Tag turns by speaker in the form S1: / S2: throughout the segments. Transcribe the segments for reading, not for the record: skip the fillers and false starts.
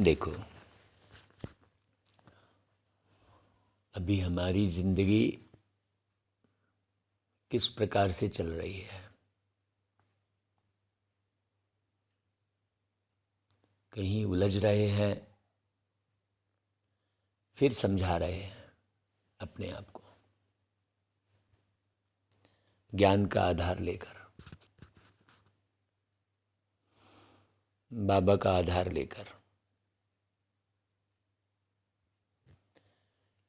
S1: देखो, अभी हमारी जिंदगी किस प्रकार से चल रही है। कहीं उलझ रहे हैं, फिर समझा रहे हैं अपने आप को ज्ञान का आधार लेकर, बाबा का आधार लेकर,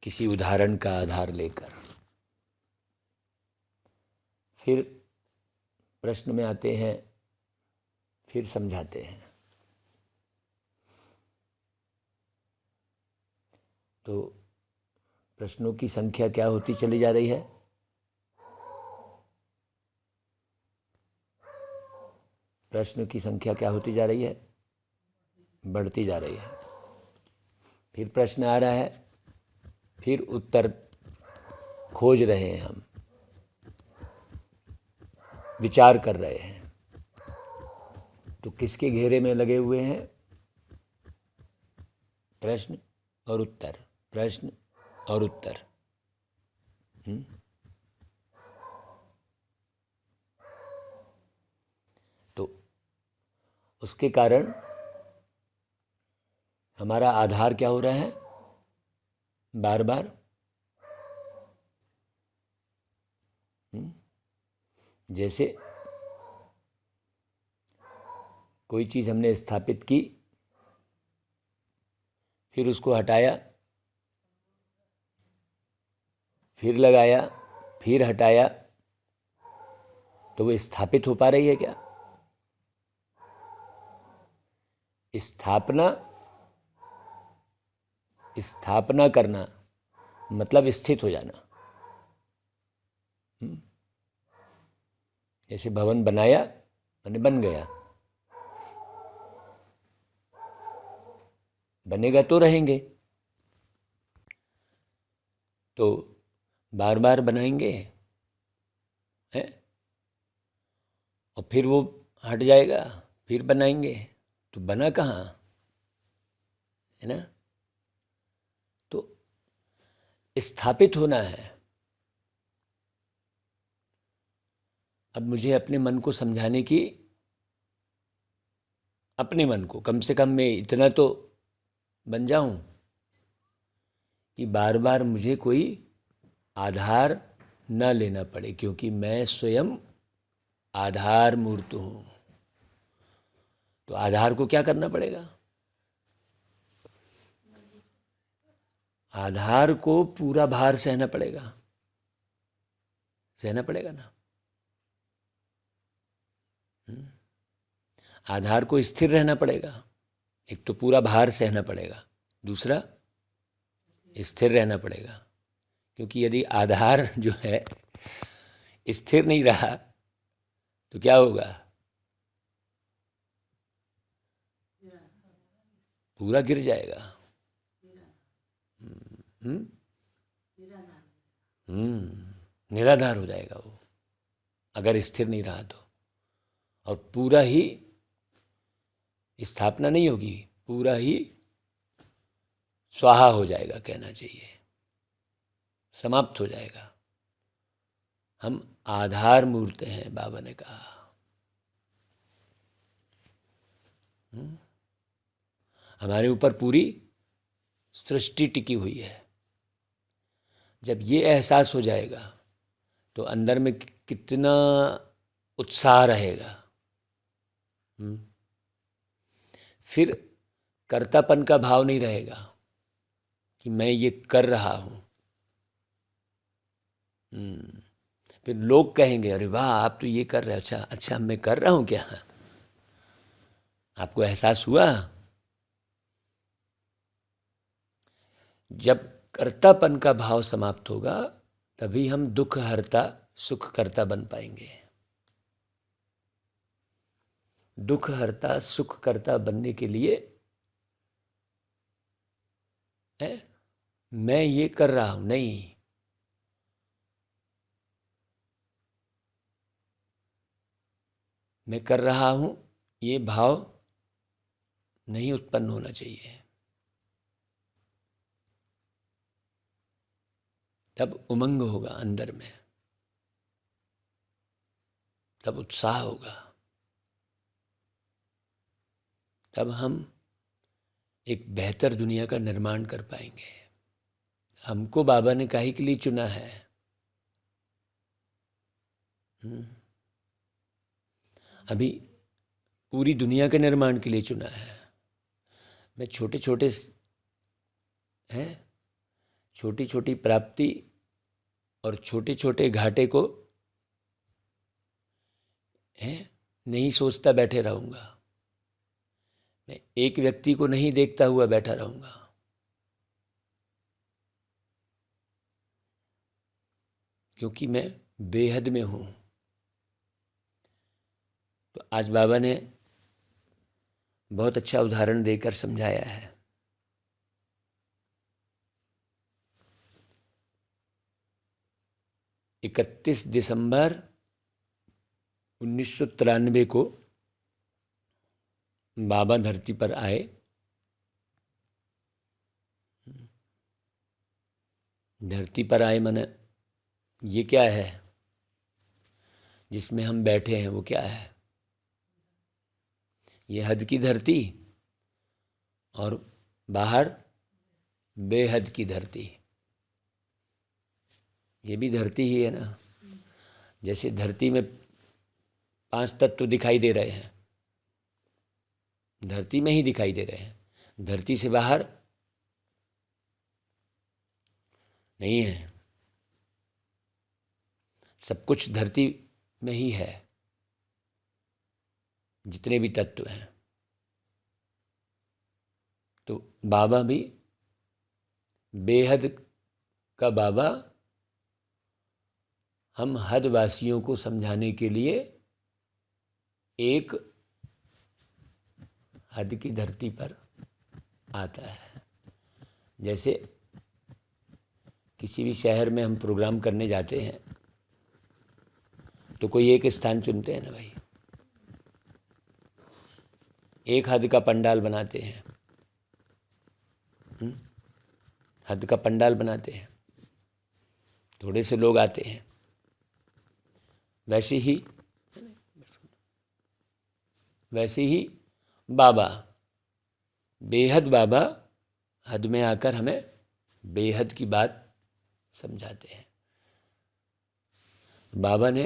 S1: किसी उदाहरण का आधार लेकर। फिर प्रश्न में आते हैं, फिर समझाते हैं। तो प्रश्नों की संख्या क्या होती चली जा रही है? प्रश्न की संख्या क्या होती जा रही है? बढ़ती जा रही है। फिर प्रश्न आ रहा है, फिर उत्तर खोज रहे हैं, हम विचार कर रहे हैं। तो किसके घेरे में लगे हुए हैं? प्रश्न और उत्तर, प्रश्न और उत्तर। तो उसके कारण हमारा आधार क्या हो रहा है? बार बार जैसे कोई चीज़ हमने स्थापित की, फिर उसको हटाया, फिर लगाया, फिर हटाया, तो वो स्थापित हो पा रही है क्या? स्थापना करना मतलब स्थित हो जाना। जैसे भवन बनाया माने बन गया, बनेगा तो रहेंगे। तो बार बार बनाएंगे हैं, और फिर वो हट जाएगा, फिर बनाएंगे, तो बना कहाँ है ना? तो स्थापित होना है। अब मुझे अपने मन को समझाने की, अपने मन को कम से कम मैं इतना तो बन जाऊं कि बार बार मुझे कोई आधार न लेना पड़े, क्योंकि मैं स्वयं आधार मूर्त हूँ। तो आधार को क्या करना पड़ेगा? आधार को पूरा भार सहना पड़ेगा, सहना पड़ेगा ना। आधार को स्थिर रहना पड़ेगा। एक तो पूरा भार सहना पड़ेगा, दूसरा स्थिर रहना पड़ेगा। क्योंकि यदि आधार जो है स्थिर नहीं रहा तो क्या होगा? पूरा गिर जाएगा। निराधार हो जाएगा वो, अगर स्थिर नहीं रहा तो। और पूरा ही स्थापना नहीं होगी, पूरा ही स्वाहा हो जाएगा, कहना चाहिए, समाप्त हो जाएगा। हम आधार मूर्त हैं, बाबा ने कहा। हमारे ऊपर पूरी सृष्टि टिकी हुई है। जब ये एहसास हो जाएगा तो अंदर में कितना उत्साह रहेगा। फिर कर्तापन का भाव नहीं रहेगा कि मैं ये कर रहा हूँ। फिर लोग कहेंगे, अरे वाह आप तो ये कर रहे हो। अच्छा अच्छा, मैं कर रहा हूँ क्या? आपको एहसास हुआ? जब कर्तापन का भाव समाप्त होगा तभी हम दुख हरता सुख करता बन पाएंगे। दुख हरता सुख करता बनने के लिए मैं ये कर रहा हूं नहीं, मैं कर रहा हूं, ये भाव नहीं उत्पन्न होना चाहिए। तब उमंग होगा अंदर में, तब उत्साह होगा, तब हम एक बेहतर दुनिया का निर्माण कर पाएंगे। हमको बाबा ने काहे के लिए चुना है? अभी पूरी दुनिया के निर्माण के लिए चुना है। मैं छोटे छोटे हैं, छोटी छोटी प्राप्ति और छोटे छोटे घाटे को नहीं सोचता बैठे रहूँगा। मैं एक व्यक्ति को नहीं देखता हुआ बैठा रहूँगा। क्योंकि मैं बेहद में हूँ। तो आज बाबा ने बहुत अच्छा उदाहरण देकर समझाया है। इकतीस दिसंबर 1993 को बाबा धरती पर आए। धरती पर आए माने ये क्या है जिसमें हम बैठे हैं? वो क्या है? ये हद की धरती और बाहर बेहद की धरती। ये भी धरती ही है ना। जैसे धरती में 5 तत्व दिखाई दे रहे हैं, धरती में ही दिखाई दे रहे हैं, धरती से बाहर नहीं है। सब कुछ धरती में ही है, जितने भी तत्व हैं। तो बाबा भी बेहद का बाबा हम हदवासियों को समझाने के लिए एक हद की धरती पर आता है। जैसे किसी भी शहर में हम प्रोग्राम करने जाते हैं तो कोई एक स्थान चुनते हैं ना भाई, एक हद का पंडाल बनाते हैं। हद का पंडाल बनाते हैं, थोड़े से लोग आते हैं। वैसे ही बाबा, बेहद बाबा हद में आकर हमें बेहद की बात समझाते हैं। बाबा ने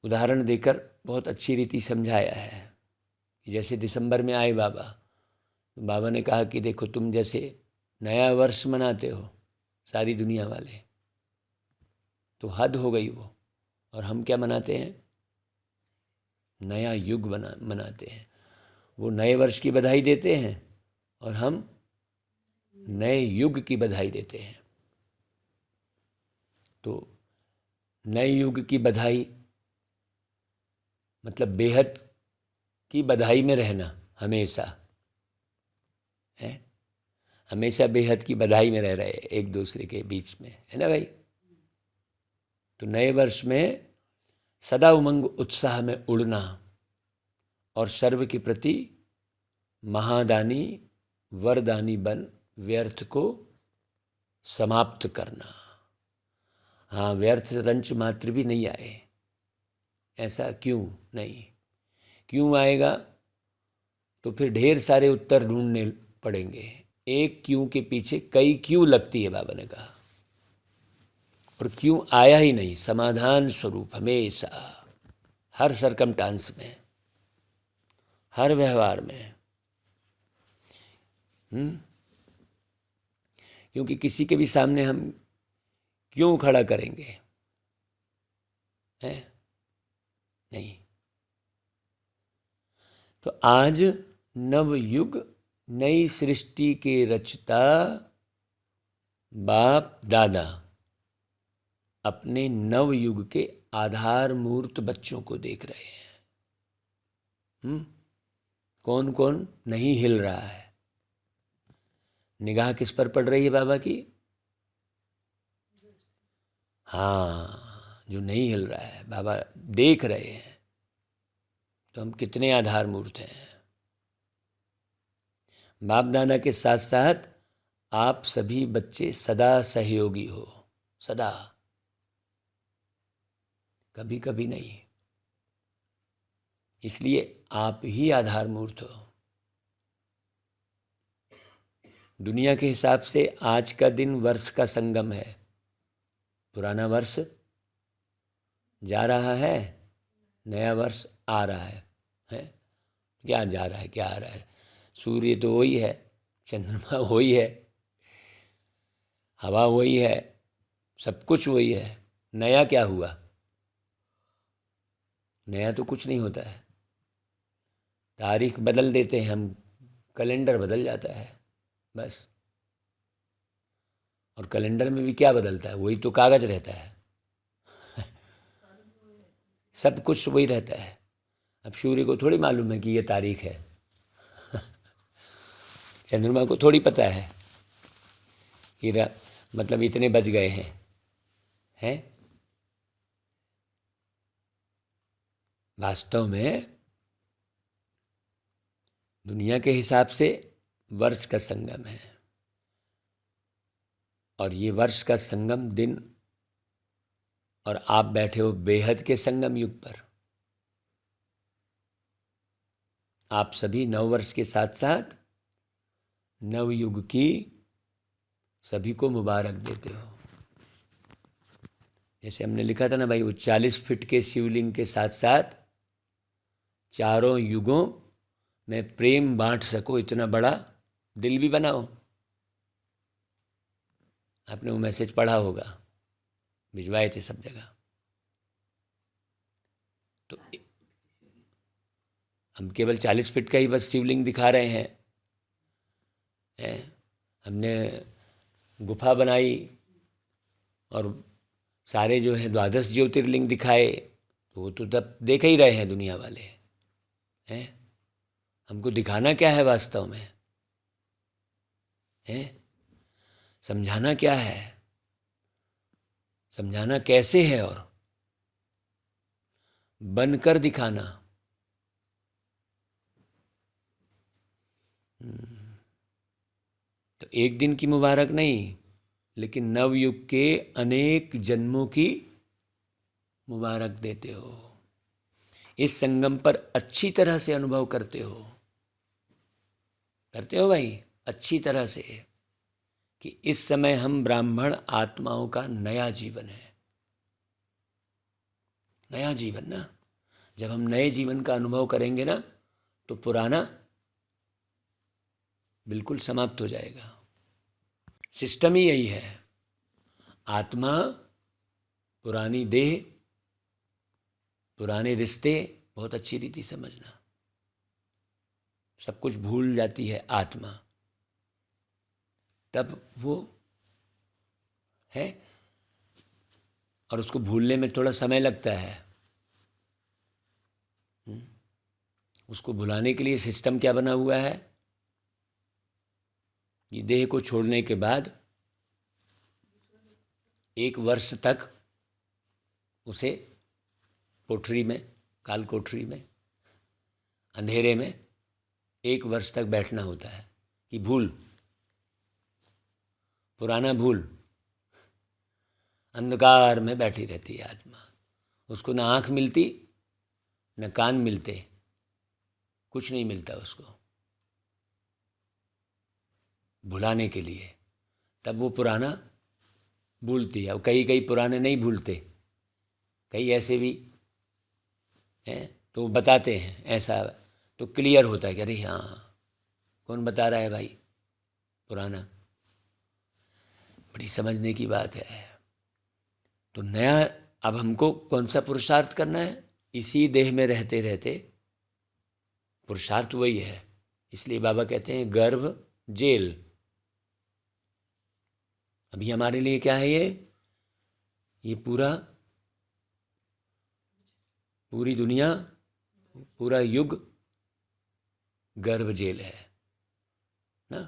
S1: उदाहरण देकर बहुत अच्छी रीति समझाया है। जैसे दिसंबर में आए बाबा, तो बाबा ने कहा कि देखो, तुम जैसे नया वर्ष मनाते हो सारी दुनिया वाले, तो हद हो गई वो, और हम क्या मनाते हैं? नया युग मनाते हैं। वो नए वर्ष की बधाई देते हैं और हम नए युग की बधाई देते हैं। तो नए युग की बधाई मतलब बेहद की बधाई में रहना हमेशा है। हमेशा बेहद की बधाई में रह रहे एक दूसरे के बीच में, है ना भाई। तो नए वर्ष में सदा उमंग उत्साह में उड़ना और सर्व के प्रति महादानी वरदानी बन व्यर्थ को समाप्त करना। हाँ, व्यर्थ रंच मात्र भी नहीं आए। ऐसा क्यों नहीं? क्यों आएगा तो फिर ढेर सारे उत्तर ढूंढने पड़ेंगे। एक क्यों के पीछे कई क्यों लगती है, बाबा ने कहा। और क्यों आया ही नहीं, समाधान स्वरूप हमेशा, हर सरकमस्टांस में, हर व्यवहार में। क्योंकि किसी के भी सामने हम क्यों खड़ा करेंगे? है नहीं। तो आज नवयुग नई सृष्टि के रचता बाप दादा अपने नवयुग के आधार मूर्त बच्चों को देख रहे हैं। कौन कौन नहीं हिल रहा है? निगाह किस पर पड़ रही है बाबा की? हाँ, जो नहीं हिल रहा है बाबा देख रहे हैं। तो हम कितने आधार मूर्त हैं। बाप दादा के साथ साथ आप सभी बच्चे सदा सहयोगी हो, सदा, कभी कभी नहीं। इसलिए आप ही आधार मूर्त हो। दुनिया के हिसाब से आज का दिन वर्ष का संगम है। पुराना वर्ष जा रहा है, नया वर्ष आ रहा है? क्या जा रहा है, क्या आ रहा है? सूर्य तो वही है, चंद्रमा वही है, हवा वही है, सब कुछ वही है। नया क्या हुआ? नया तो कुछ नहीं होता है। तारीख बदल देते हैं हम, कैलेंडर बदल जाता है बस। और कैलेंडर में भी क्या बदलता है? वही तो कागज़ रहता है। सब कुछ वही रहता है। अब सूर्य को थोड़ी मालूम है कि ये तारीख है। चंद्रमा को थोड़ी पता है कि मतलब इतने बज गए हैं? वास्तव में दुनिया के हिसाब से वर्ष का संगम है, और ये वर्ष का संगम दिन, और आप बैठे हो बेहद के संगम युग पर। आप सभी नव वर्ष के साथ साथ नव युग की सभी को मुबारक देते हो। जैसे हमने लिखा था ना भाई, वो 40 फीट के शिवलिंग के साथ साथ चारों युगों में प्रेम बांट सको, इतना बड़ा दिल भी बनाओ। आपने वो मैसेज पढ़ा होगा, भिजवाए थे सब जगह। तो हम केवल 40 फीट का ही बस शिवलिंग दिखा रहे हैं। हमने गुफा बनाई और सारे जो है 12 ज्योतिर्लिंग दिखाए, तो वो तो तब देख ही रहे हैं दुनिया वाले हैं। हमको दिखाना क्या है वास्तव में? समझाना क्या है? समझाना कैसे है? और बनकर दिखाना। तो एक दिन की मुबारक नहीं, लेकिन नवयुग के अनेक जन्मों की मुबारक देते हो। इस संगम पर अच्छी तरह से अनुभव करते हो भाई, अच्छी तरह से, कि इस समय हम ब्राह्मण आत्माओं का नया जीवन है। नया जीवन ना, जब हम नए जीवन का अनुभव करेंगे ना, तो पुराना बिल्कुल समाप्त हो जाएगा। सिस्टम ही यही है। आत्मा, पुरानी देह, पुराने रिश्ते, बहुत अच्छी रीति समझना, सब कुछ भूल जाती है आत्मा। तब वो है, और उसको भूलने में थोड़ा समय लगता है। उसको भुलाने के लिए सिस्टम क्या बना हुआ है? ये देह को छोड़ने के बाद 1 वर्ष तक उसे कोठरी में, काल कोठरी में, अंधेरे में 1 वर्ष तक बैठना होता है कि भूल, पुराना भूल। अंधकार में बैठी रहती है आत्मा, उसको ना आँख मिलती, न कान मिलते, कुछ नहीं मिलता उसको भुलाने के लिए। तब वो पुराना भूलती है। और कई पुराने नहीं भूलते, कई ऐसे भी हैं तो वो बताते हैं, ऐसा तो क्लियर होता है कि अरे हाँ, कौन बता रहा है भाई? पुराना। बड़ी समझने की बात है। तो नया, अब हमको कौन सा पुरुषार्थ करना है? इसी देह में रहते रहते पुरुषार्थ वही है। इसलिए बाबा कहते हैं गर्भ जेल। अभी हमारे लिए क्या है? ये पूरी दुनिया, पूरा युग गर्भ जेल है ना,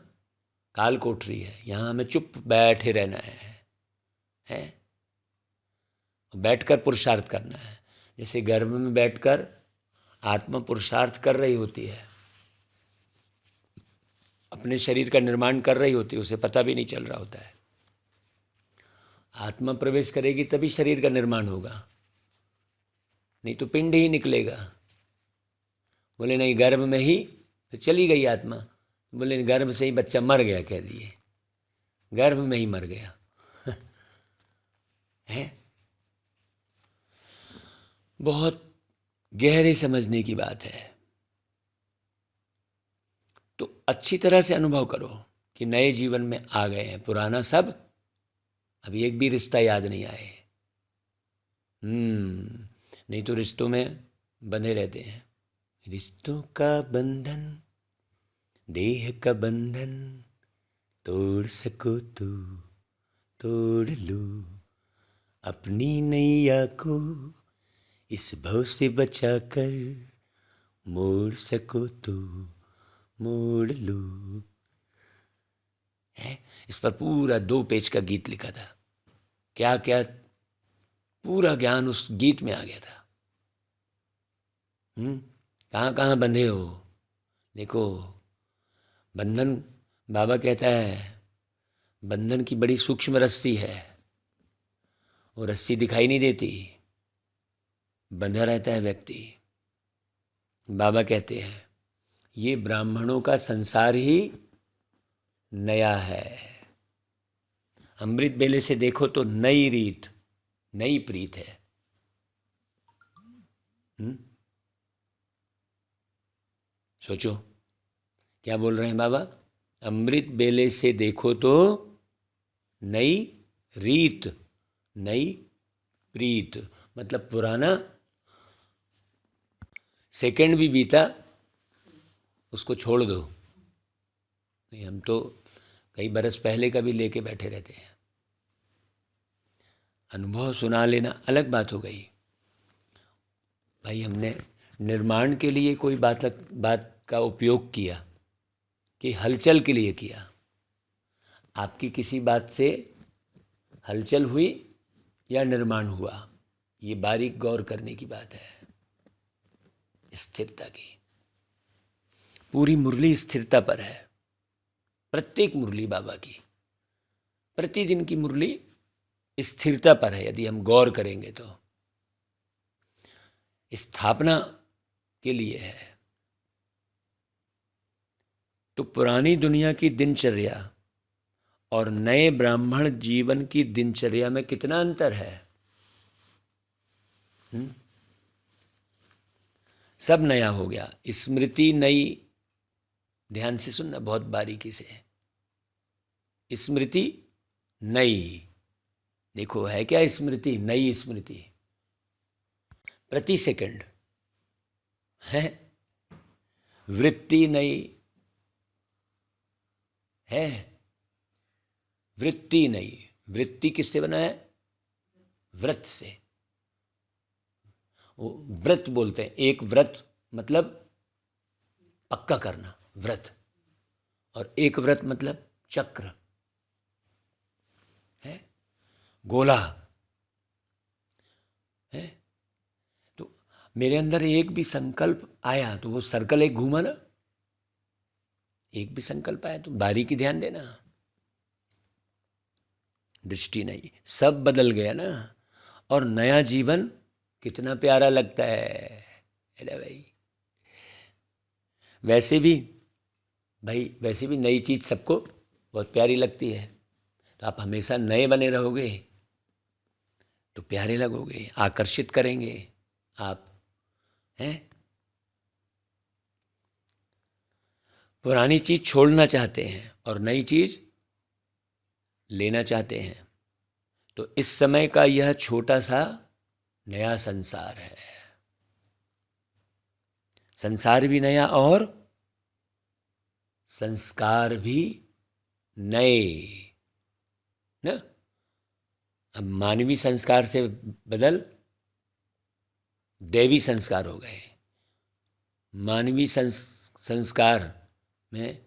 S1: काल कोठरी है। यहाँ हमें चुप बैठे रहना है? बैठकर पुरुषार्थ करना है। जैसे गर्भ में बैठकर आत्मा पुरुषार्थ कर रही होती है, अपने शरीर का निर्माण कर रही होती है, उसे पता भी नहीं चल रहा होता है। आत्मा प्रवेश करेगी तभी शरीर का निर्माण होगा, नहीं तो पिंड ही निकलेगा। बोले नहीं गर्भ में ही, तो चली गई आत्मा। बोले गर्भ से ही बच्चा मर गया, कह दिए गर्भ में ही मर गया। है बहुत गहरे समझने की बात है। तो अच्छी तरह से अनुभव करो कि नए जीवन में आ गए हैं, पुराना सब अभी एक भी रिश्ता याद नहीं आए। नहीं तो रिश्तों में बंधे रहते हैं। रिश्तों का बंधन, देह का बंधन, तोड़ सको तो तोड़ लो, अपनी नैया को इस भव से बचा कर, मोड़ सको तो मोड़ लो। है इस पर पूरा 2 पेज का गीत लिखा था। क्या क्या पूरा ज्ञान उस गीत में आ गया था। कहाँ कहाँ बंधे हो, देखो बंधन, बाबा कहता है बंधन की बड़ी सूक्ष्म रस्सी है, वो रस्सी दिखाई नहीं देती, बंधा रहता है व्यक्ति। बाबा कहते हैं ये ब्राह्मणों का संसार ही नया है। अमृत बेले से देखो तो नई रीत, नई प्रीत है। सोचो क्या बोल रहे हैं बाबा। अमृत बेले से देखो तो नई रीत, नई प्रीत, मतलब पुराना सेकंड भी बीता उसको छोड़ दो। नहीं हम तो कई बरस पहले का भी लेके बैठे रहते हैं। अनुभव सुना लेना अलग बात हो गई। भाई हमने निर्माण के लिए कोई बात का उपयोग किया कि हलचल के लिए किया। आपकी किसी बात से हलचल हुई या निर्माण हुआ, ये बारीक गौर करने की बात है। स्थिरता की पूरी मुरली स्थिरता पर है। प्रत्येक मुरली बाबा की, प्रतिदिन की मुरली स्थिरता पर है। यदि हम गौर करेंगे तो स्थापना के लिए है। तो पुरानी दुनिया की दिनचर्या और नए ब्राह्मण जीवन की दिनचर्या में कितना अंतर है। सब नया हो गया। स्मृति नई, ध्यान से सुनना बहुत बारीकी से। स्मृति नई, देखो है क्या स्मृति, नई स्मृति प्रति सेकंड है। वृत्ति नई है, वृत्ति नई। वृत्ति किससे बना है, व्रत से। वो व्रत बोलते हैं, एक व्रत मतलब पक्का करना, व्रत, और एक व्रत मतलब चक्र है, गोला है। तो मेरे अंदर एक भी संकल्प आया तो वो सर्कल एक घूमा ना। एक भी संकल्प आया तो बारीकी ध्यान देना, दृष्टि नहीं, सब बदल गया ना। और नया जीवन कितना प्यारा लगता है। अरे भाई वैसे भी नई चीज़ सबको बहुत प्यारी लगती है। तो आप हमेशा नए बने रहोगे तो प्यारे लगोगे, आकर्षित करेंगे आप, हैं। पुरानी चीज़ छोड़ना चाहते हैं और नई चीज़ लेना चाहते हैं। तो इस समय का यह छोटा सा नया संसार है। संसार भी नया और संस्कार भी नए ना। अब मानवीय संस्कार से बदल दैवी संस्कार हो गए। मानवीय संस्कार में,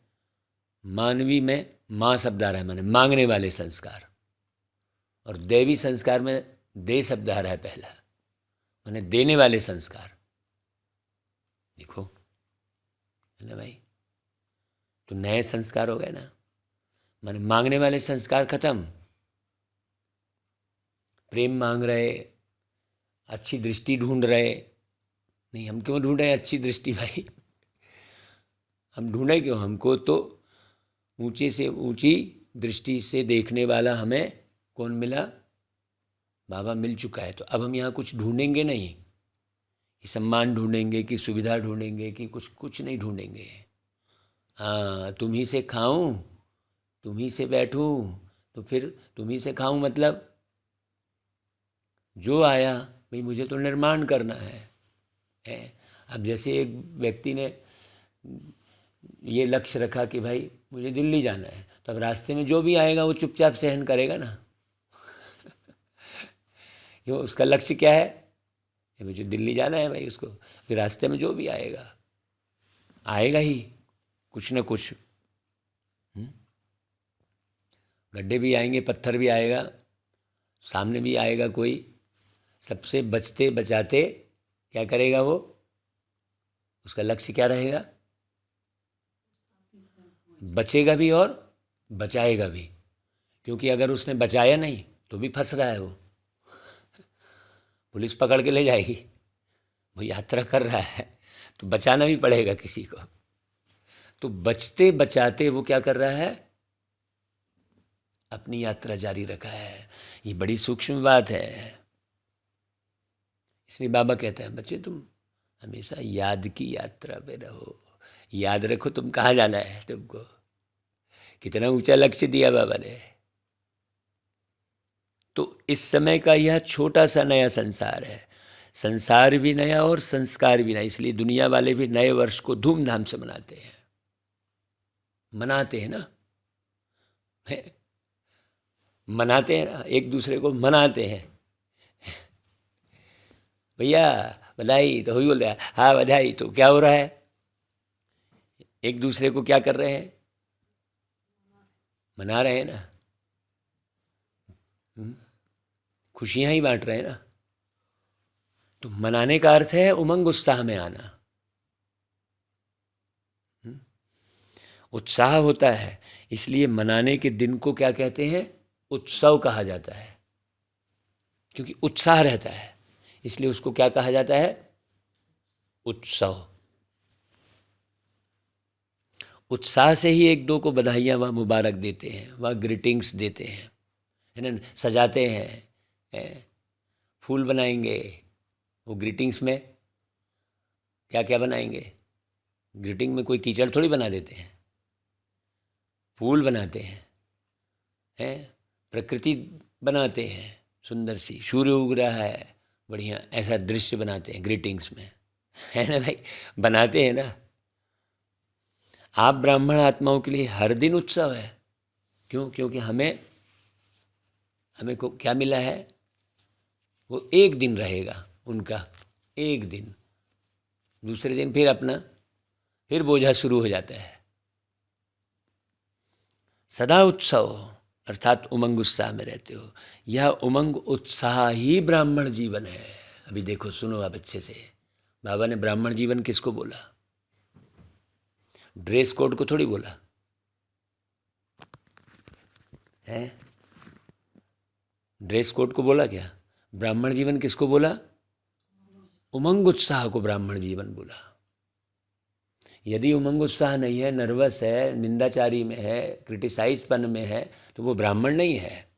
S1: मानवीय में माँ शब्द आ रहा है, माने मांगने वाले संस्कार, और दैवी संस्कार में दे शब्द आ रहा है पहला, माने देने वाले संस्कार। देखो है ना भाई। तो नए संस्कार हो गए ना, माने मांगने वाले संस्कार खत्म, प्रेम मांग रहे, अच्छी दृष्टि ढूंढ रहे। नहीं, हम क्यों ढूंढे अच्छी दृष्टि भाई? हम ढूंढे क्यों? हमको तो ऊंचे से ऊंची दृष्टि से देखने वाला हमें कौन मिला? बाबा मिल चुका है। तो अब हम यहाँ कुछ ढूंढेंगे नहीं, कि सम्मान ढूंढेंगे, कि सुविधा ढूंढेंगे, कि कुछ नहीं ढूंढेंगे। हाँ, तुम ही से खाऊं, तुम ही से बैठूं, तो फिर तुम ही से खाऊं मतलब जो आया भाई मुझे तो निर्माण करना है। अब जैसे एक व्यक्ति ने ये लक्ष्य रखा कि भाई मुझे दिल्ली जाना है, तो अब रास्ते में जो भी आएगा वो चुपचाप सहन करेगा ना। क्यों? उसका लक्ष्य क्या है? ये मुझे दिल्ली जाना है भाई। उसको फिर रास्ते में जो भी आएगा आएगा ही, कुछ न कुछ। गड्ढे भी आएंगे, पत्थर भी आएगा, सामने भी आएगा कोई। सबसे बचते बचाते क्या करेगा वो? उसका लक्ष्य क्या रहेगा? बचेगा भी और बचाएगा भी। क्योंकि अगर उसने बचाया नहीं तो भी फंस रहा है वो। पुलिस पकड़ के ले जाएगी। वो यात्रा कर रहा है तो बचाना भी पड़ेगा किसी को। तो बचते बचाते वो क्या कर रहा है? अपनी यात्रा जारी रखा है। ये बड़ी सूक्ष्म बात है। इसलिए बाबा कहते हैं बच्चे तुम हमेशा याद की यात्रा पे रहो। याद रखो तुम कहाँ जाना है तुमको। कितना ऊंचा लक्ष्य दिया बाबा ने। तो इस समय का यह छोटा सा नया संसार है। संसार भी नया और संस्कार भी नया। इसलिए दुनिया वाले भी नए वर्ष को धूमधाम से मनाते हैं। मनाते हैं ना, मनाते हैं ना, एक दूसरे को मनाते हैं। भैया बधाई, तो वही बोल रहा है हाँ बधाई। तो क्या हो रहा है? एक दूसरे को क्या कर रहे हैं? मना रहे हैं ना। खुशियां ही बांट रहे हैं ना। तो मनाने का अर्थ है उमंग उत्साह में आना। उत्साह होता है, इसलिए मनाने के दिन को क्या कहते हैं? उत्सव कहा जाता है। क्योंकि उत्साह रहता है इसलिए उसको क्या कहा जाता है? उत्सव। उत्साह से ही एक दो को बधाइयाँ वह मुबारक देते हैं, वह ग्रीटिंग्स देते हैं, है ना, सजाते हैं, फूल बनाएंगे। वो ग्रीटिंग्स में क्या क्या बनाएंगे? ग्रीटिंग में कोई कीचड़ थोड़ी बना देते हैं। फूल बनाते हैं, प्रकृति बनाते हैं, सुंदर सी सूर्य उग रहा है, बढ़िया ऐसा दृश्य बनाते हैं ग्रीटिंग्स में, है ना भाई? बनाते हैं ना। आप ब्राह्मण आत्माओं के लिए हर दिन उत्सव है। क्यों? क्योंकि हमें को क्या मिला है? वो एक दिन रहेगा उनका, एक दिन। दूसरे दिन फिर बोझा शुरू हो जाता है। सदा उत्सव अर्थात उमंग उत्साह में रहते हो। यह उमंग उत्साह ही ब्राह्मण जीवन है। अभी देखो, सुनो आप अच्छे से। बाबा ने ब्राह्मण जीवन किसको बोला? ड्रेस कोड को थोड़ी बोला है। ड्रेस कोड को बोला क्या? ब्राह्मण जीवन किसको बोला? उमंग उत्साह को ब्राह्मण जीवन बोला। यदि उमंग उत्साह नहीं है, नर्वस है, निंदाचारी में है, क्रिटिसाइजपन में है, तो वो ब्राह्मण नहीं है।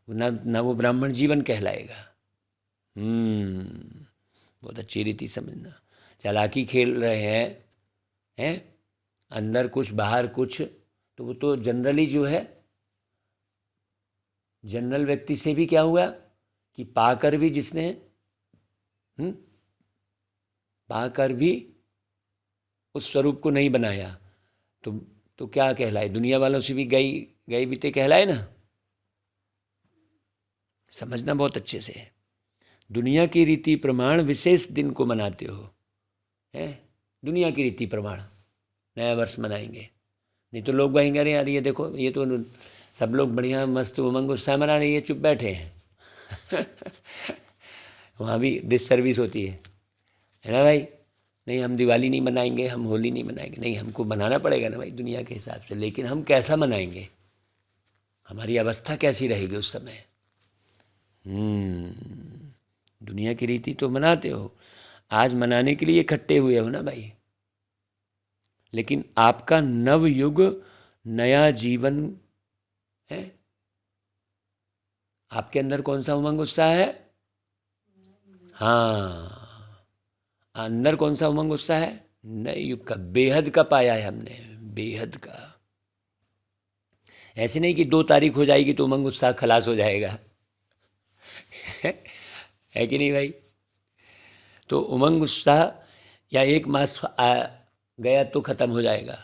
S1: ना वो ब्राह्मण जीवन कहलाएगा। बहुत अच्छी रीति समझना। चालाकी खेल रहे हैं, अंदर कुछ बाहर कुछ, तो वो तो जनरली जो है, जनरल व्यक्ति से भी क्या हुआ कि पाकर भी जिसने पाकर भी उस स्वरूप को नहीं बनाया, तो क्या कहलाए? दुनिया वालों से भी गई बीते कहलाए ना। समझना बहुत अच्छे से। दुनिया की रीति प्रमाण विशेष दिन को मनाते हो, है? दुनिया की रीति प्रमाण नया वर्ष मनाएंगे, नहीं तो लोग कहेंगे अरे यार ये देखो, ये तो सब लोग बढ़िया मस्त उमंग उत्साह मना रहे हैं, चुप बैठे हैं। वहाँ भी डिससर्विस होती है ना भाई? नहीं, हम दिवाली नहीं मनाएंगे, हम होली नहीं मनाएंगे। नहीं, हमको मनाना पड़ेगा ना भाई दुनिया के हिसाब से, लेकिन हम कैसा मनाएंगे? हमारी अवस्था कैसी रहेगी उस समय? दुनिया की रीति तो मनाते हो, आज मनाने के लिए इकट्ठे हुए हो ना भाई, लेकिन आपका नव युग नया जीवन है। आपके अंदर कौन सा उमंग उत्साह है? हाँ, अंदर कौन सा उमंग उत्साह है? नए युग का, बेहद का पाया है हमने, बेहद का। ऐसे नहीं कि 2 तारीख हो जाएगी तो उमंग उत्साह खलास हो जाएगा है कि नहीं भाई? तो उमंग उत्साह या 1 मास गया तो खत्म हो जाएगा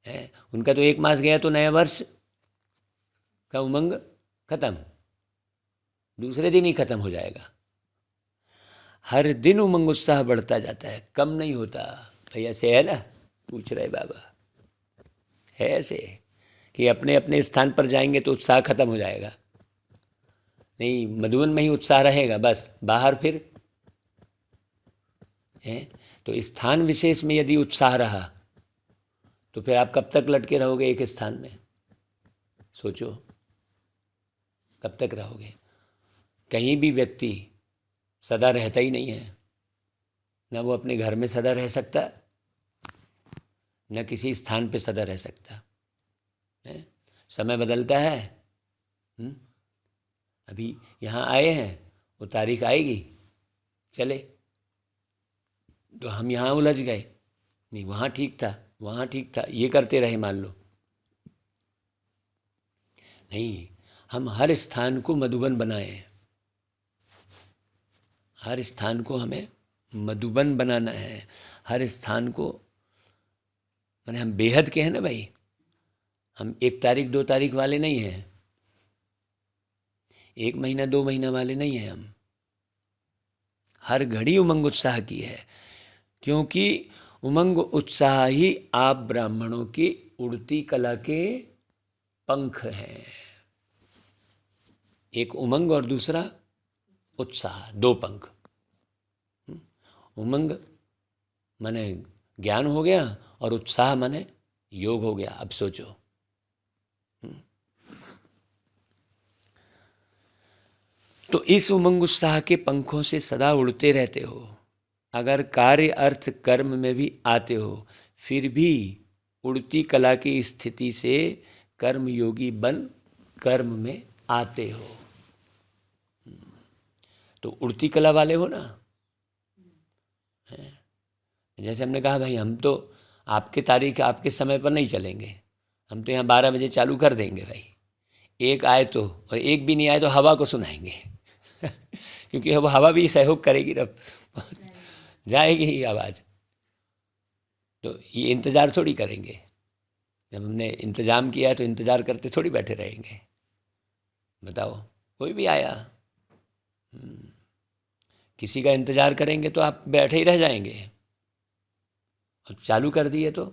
S1: है। उनका तो 1 मास गया तो नया वर्ष का उमंग खत्म, दूसरे दिन ही खत्म हो जाएगा। हर दिन उमंग उत्साह बढ़ता जाता है, कम नहीं होता भाई। ऐसे है ना, पूछ रहे बाबा, है ऐसे कि अपने अपने स्थान पर जाएंगे तो उत्साह खत्म हो जाएगा? नहीं, मधुबन में ही उत्साह रहेगा बस, बाहर फिर है। तो स्थान विशेष में यदि उत्साह रहा तो फिर आप कब तक लटके रहोगे एक स्थान में? सोचो, कब तक रहोगे? कहीं भी व्यक्ति सदा रहता ही नहीं है, ना वो अपने घर में सदा रह सकता, न किसी स्थान पे सदा रह सकता है। समय बदलता है। अभी यहाँ आए हैं, वो तारीख आएगी, चले तो हम यहाँ उलझ गए, नहीं वहाँ ठीक था, वहाँ ठीक था, ये करते रहे मान लो। नहीं, हम हर स्थान को मधुबन बनाएं, हर स्थान को हमें मधुबन बनाना है। हर स्थान को, माने हम बेहद के हैं ना भाई, हम 1 तारीख 2 तारीख वाले नहीं हैं, 1 महीना 2 महीना वाले नहीं हैं। हम हर घड़ी उमंग उत्साह की है, क्योंकि उमंग उत्साह ही आप ब्राह्मणों की उड़ती कला के पंख हैं। एक उमंग और दूसरा उत्साह, 2 पंख। उमंग माने ज्ञान हो गया और उत्साह माने योग हो गया। अब सोचो, तो इस उमंग उत्साह के पंखों से सदा उड़ते रहते हो। अगर कार्य अर्थ कर्म में भी आते हो, फिर भी उड़ती कला की स्थिति से कर्म योगी बन कर्म में आते हो। तो उड़ती कला वाले हो ना। जैसे हमने कहा भाई, हम तो आपके तारीख आपके समय पर नहीं चलेंगे, हम तो यहाँ 12 बजे चालू कर देंगे भाई। एक आए तो, और एक भी नहीं आए तो हवा को सुनाएंगे क्योंकि अब हवा भी सहयोग करेगी, तब जाएगी ही आवाज़। तो ये इंतज़ार थोड़ी करेंगे, जब हमने इंतज़ाम किया तो इंतज़ार करते थोड़ी बैठे रहेंगे। बताओ, कोई भी आया, किसी का इंतज़ार करेंगे तो आप बैठे ही रह जाएंगे। अब चालू कर दिए तो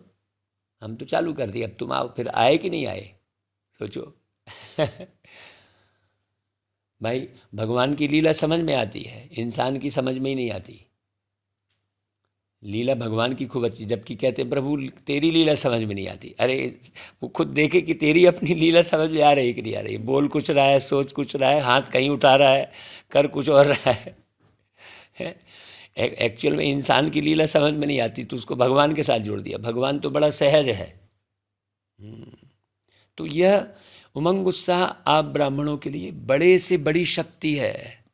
S1: हम तो चालू कर दिए, अब तुम आओ, फिर आए कि नहीं आए सोचो भाई, भगवान की लीला समझ में आती है, इंसान की समझ में ही नहीं आती। लीला भगवान की खूब अच्छी, जबकि कहते हैं प्रभु तेरी लीला समझ में नहीं आती। अरे वो खुद देखे कि तेरी अपनी लीला समझ में आ रही कि नहीं आ रही। बोल कुछ रहा है, सोच कुछ रहा है, हाथ कहीं उठा रहा है, कर कुछ और रहा है। एक्चुअल में इंसान की लीला समझ में नहीं आती, तो उसको भगवान के साथ जोड़ दिया। भगवान तो बड़ा सहज है। तो यह उमंग उत्साह आप ब्राह्मणों के लिए बड़े से बड़ी शक्ति है।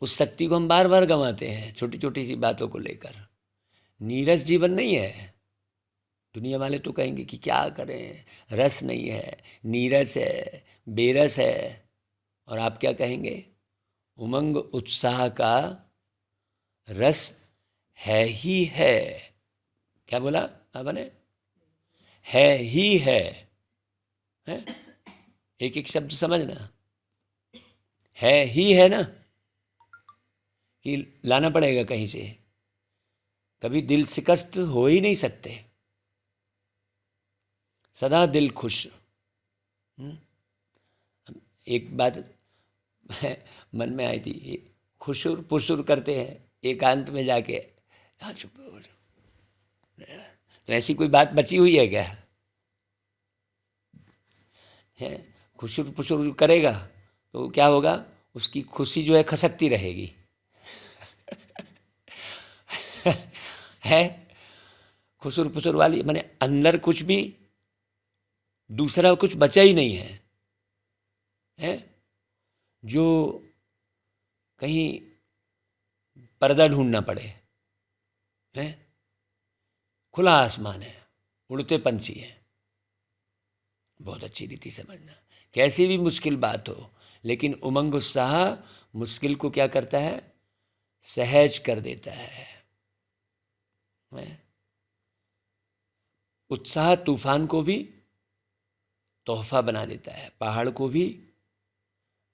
S1: उस शक्ति को हम बार बार गंवाते हैं छोटी छोटी सी बातों को लेकर। नीरस जीवन नहीं है। दुनिया वाले तो कहेंगे कि क्या करें, रस नहीं है, नीरस है, बेरस है। और आप क्या कहेंगे? उमंग उत्साह का रस है ही है। क्या बोला बाबा ने? है ही है। एक एक शब्द समझना, है ही है ना, कि लाना पड़ेगा कहीं से। कभी दिल शिकस्त हो ही नहीं सकते, सदा दिल खुश। एक बात मन में आई थी, खुशुर पुसुर करते हैं एकांत में जाके, हाँ चुप हो, तो ऐसी कोई बात बची हुई है क्या? है खुशुर पुशुर करेगा तो क्या होगा, उसकी खुशी जो है खसकती रहेगी। है खुसुर पुसुर वाली, माने अंदर कुछ भी दूसरा कुछ बचा ही नहीं है जो कहीं पर्दा ढूंढना पड़े, है खुला आसमान है, उड़ते पंछी हैं। बहुत अच्छी रीति समझना, कैसी भी मुश्किल बात हो, लेकिन उमंग उत्साह मुश्किल को क्या करता है, सहज कर देता है। उत्साह तूफान को भी तोहफा बना देता है, पहाड़ को भी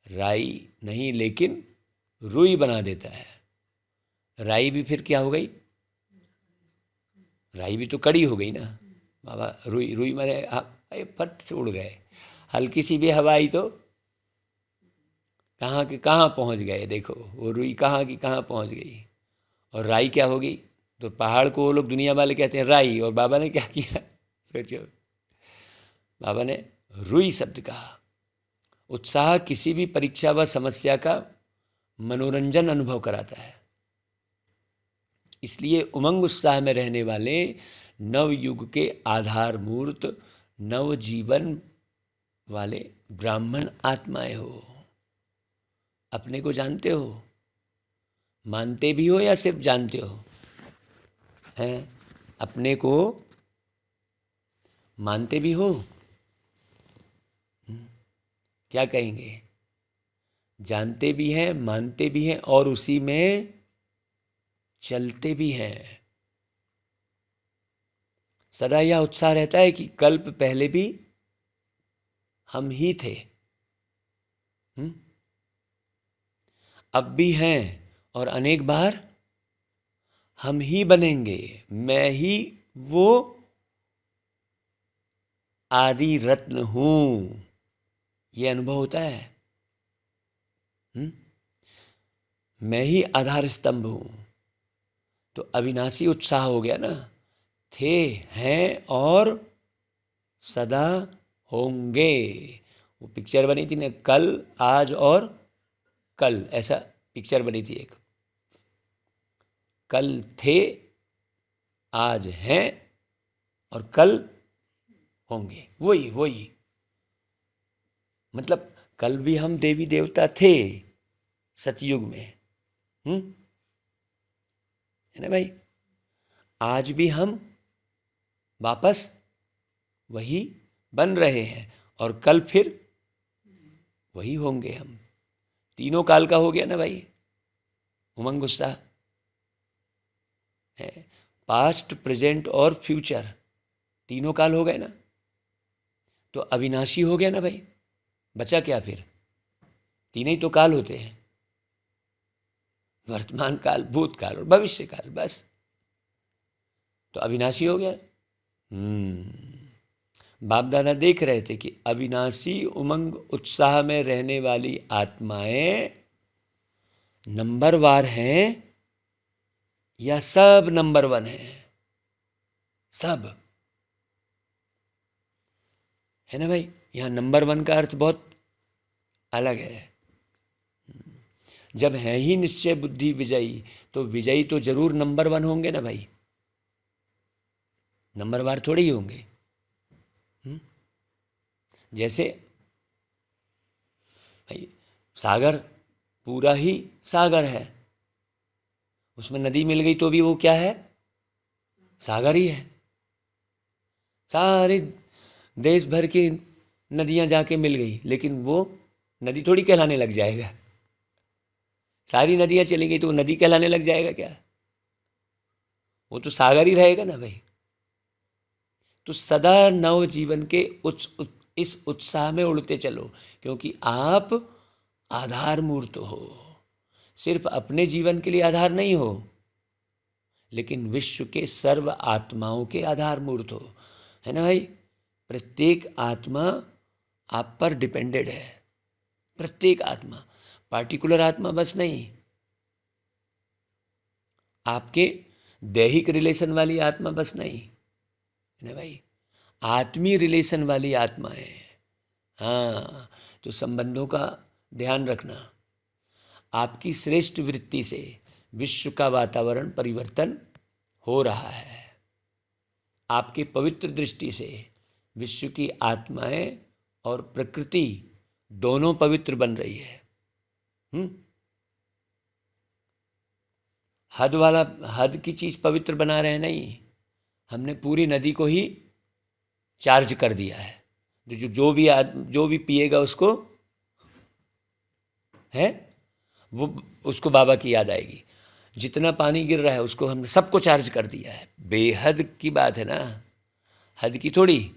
S1: राई नहीं लेकिन रुई बना देता है। राई भी फिर क्या हो गई, राई भी तो कड़ी हो गई ना बाबा। रुई रुई माने फट से उड़ गए, हल्की सी भी हवा आई तो कहाँ के कहाँ पहुँच गए। देखो वो रुई कहाँ की कहाँ पहुँच गई। और राई क्या होगी, तो पहाड़ को वो लोग दुनिया वाले कहते हैं राई, और बाबा ने क्या किया, सोचो, बाबा ने रुई शब्द कहा। उत्साह किसी भी परीक्षा व समस्या का मनोरंजन अनुभव कराता है। इसलिए उमंग उत्साह में रहने वाले नव युग के आधार मूर्त नव जीवन वाले ब्राह्मण आत्माएं हो। अपने को जानते हो, मानते भी हो या सिर्फ जानते हो, हैं अपने को मानते भी हो, क्या कहेंगे, जानते भी हैं, मानते भी हैं और उसी में चलते भी हैं। सदा यह उत्साह रहता है कि कल्प पहले भी हम ही थे, अब भी हैं और अनेक बार हम ही बनेंगे। मैं ही वो आदि रत्न हूं, ये अनुभव होता है। मैं ही आधार स्तंभ हूं, तो अविनाशी उत्साह हो गया ना। थे, हैं और सदा होंगे। वो पिक्चर बनी थी ना, कल आज और कल, ऐसा पिक्चर बनी थी एक। कल थे, आज हैं और कल होंगे। वही मतलब कल भी हम देवी देवता थे सतयुग में, है ना भाई। आज भी हम वापस वही बन रहे हैं और कल फिर वही होंगे हम। तीनों काल का हो गया ना भाई उमंग उत्साह है। पास्ट, प्रेजेंट और फ्यूचर तीनों काल हो गए ना, तो अविनाशी हो गया ना भाई। बचा क्या फिर, तीन ही तो काल होते हैं, वर्तमान काल, भूतकाल और भविष्य काल, बस। तो अविनाशी हो गया। बाप दादा देख रहे थे कि अविनाशी उमंग उत्साह में रहने वाली आत्माएं नंबरवार हैं या सब नंबर वन है, सब, है ना भाई। यहां नंबर वन का अर्थ बहुत अलग है। जब है ही निश्चय बुद्धि विजयी, तो विजयी तो जरूर नंबर वन होंगे ना भाई, नंबरवार थोड़े ही होंगे। जैसे भाई सागर पूरा ही सागर है, उसमें नदी मिल गई तो भी वो क्या है, सागर ही है। सारे देश भर की नदियां जाके मिल गई, लेकिन वो नदी थोड़ी कहलाने लग जाएगा। सारी नदियां चली गई तो वो नदी कहलाने लग जाएगा क्या, वो तो सागर ही रहेगा ना भाई। तो सदा नव जीवन के इस उत्साह में उड़ते चलो, क्योंकि आप आधार मूर्त हो। सिर्फ अपने जीवन के लिए आधार नहीं हो, लेकिन विश्व के सर्व आत्माओं के आधार मूर्त हो, है ना भाई। प्रत्येक आत्मा आप पर डिपेंडेड है, प्रत्येक आत्मा, पार्टिकुलर आत्मा बस नहीं। आपके दैहिक रिलेशन वाली आत्मा बस नहीं, है ना भाई, आत्मीय रिलेशन वाली आत्मा है। हाँ, तो संबंधों का ध्यान रखना। आपकी श्रेष्ठ वृत्ति से विश्व का वातावरण परिवर्तन हो रहा है। आपकी पवित्र दृष्टि से विश्व की आत्माएं और प्रकृति दोनों पवित्र बन रही है। हद की चीज पवित्र बना रहे नहीं, हमने पूरी नदी को ही चार्ज कर दिया है। जो भी पिएगा उसको है वो उसको बाबा की याद आएगी। जितना पानी गिर रहा है उसको हमने सबको चार्ज कर दिया है। बेहद की बात है ना, हद की थोड़ी।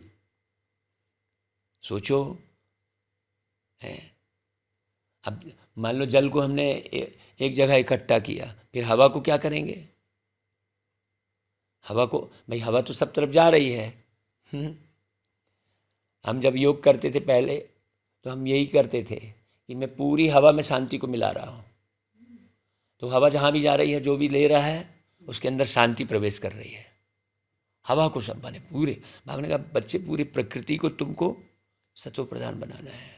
S1: सोचो है, अब मान लो जल को हमने एक जगह इकट्ठा किया, फिर हवा को क्या करेंगे? हवा को, भाई हवा तो सब तरफ जा रही है। हम जब योग करते थे पहले तो हम यही करते थे कि मैं पूरी हवा में शांति को मिला रहा हूँ। तो हवा जहाँ भी जा रही है, जो भी ले रहा है उसके अंदर शांति प्रवेश कर रही है। हवा को सब बने पूरे, बाबा ने कहा बच्चे पूरी प्रकृति को तुमको सतो प्रधान बनाना है।